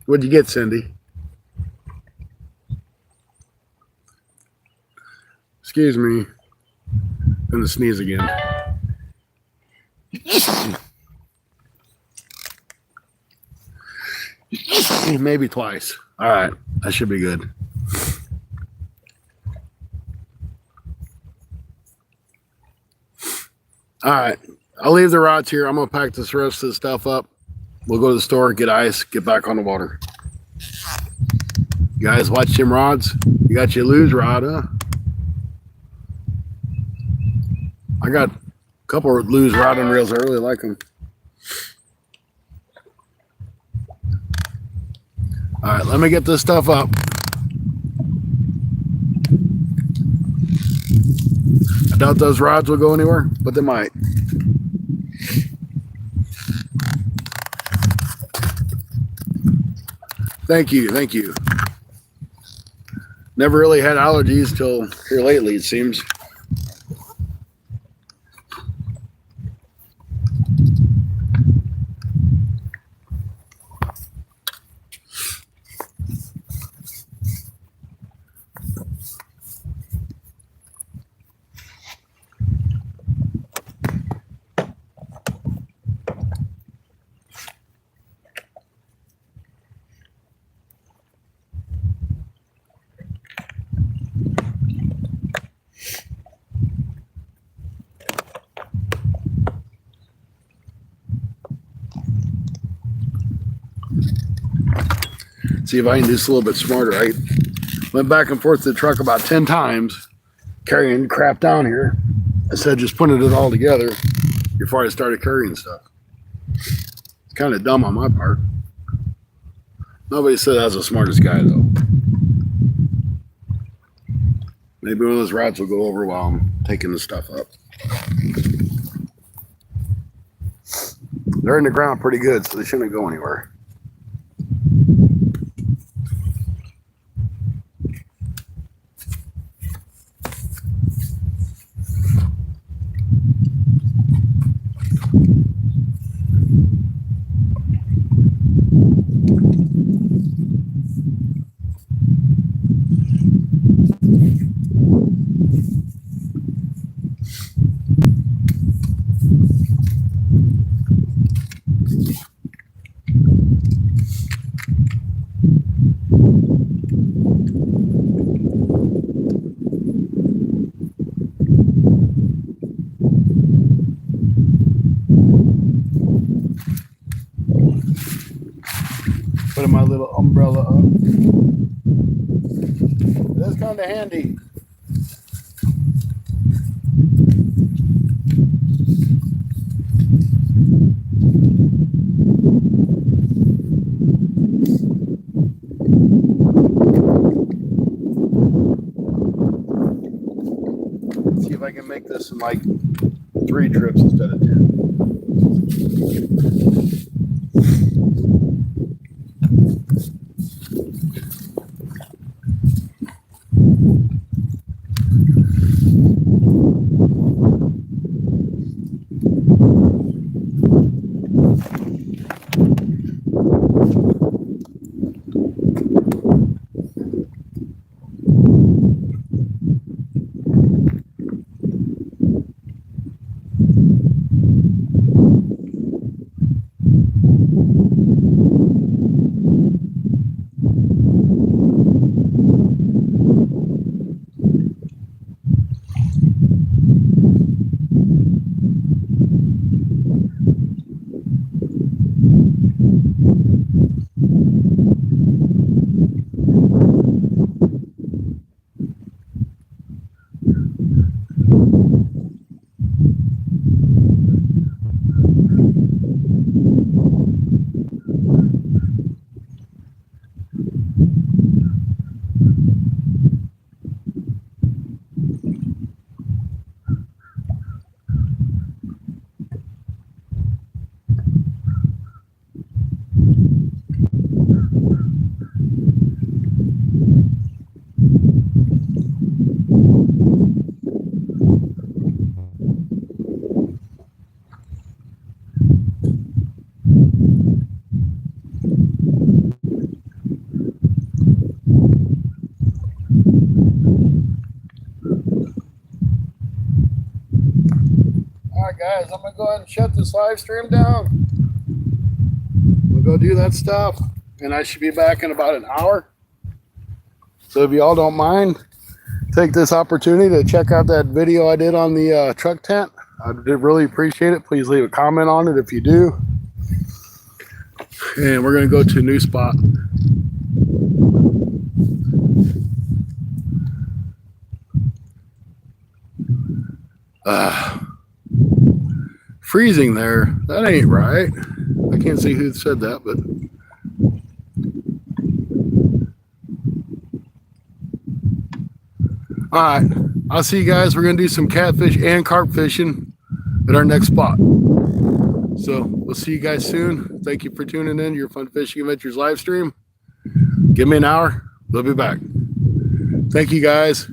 What'd you get, Cindy? Excuse me. I'm gonna sneeze again. Maybe twice. All right, that should be good. All right, I'll leave the rods here. I'm gonna pack this rest of the stuff up. We'll go to the store, get ice, get back on the water. You guys watch them rods? You got your lose rod, huh? I got a couple of lose rod and reels. I really like them. All right, let me get this stuff up. I doubt those rods will go anywhere, but they might. Thank you, thank you. Never really had allergies till here lately, it seems. See if I can do this a little bit smarter. I went back and forth to the truck about 10 times carrying crap down here. I said just putting it all together before I started carrying stuff. It's kind of dumb on my part. Nobody said I was the smartest guy though. Maybe one of those rods will go over while I'm taking the stuff up. They're in the ground pretty good, so they shouldn't go anywhere. Putting my little umbrella up. That's kind of handy. Let's see if I can make this in like 3 trips instead of 10. Alright guys, I'm going to go ahead and shut this live stream down. We'll go do that stuff, and I should be back in about an hour. So if you all don't mind, take this opportunity to check out that video I did on the truck tent. I did really appreciate it. Please leave a comment on it if you do. And we're going to go to a new spot. Freezing there. That ain't right. I can't see who said that, but all right. I'll see you guys. We're going to do some catfish and carp fishing at our next spot. So we'll see you guys soon. Thank you for tuning in to your Fun Fishing Adventures live stream. Give me an hour. We'll be back. Thank you guys.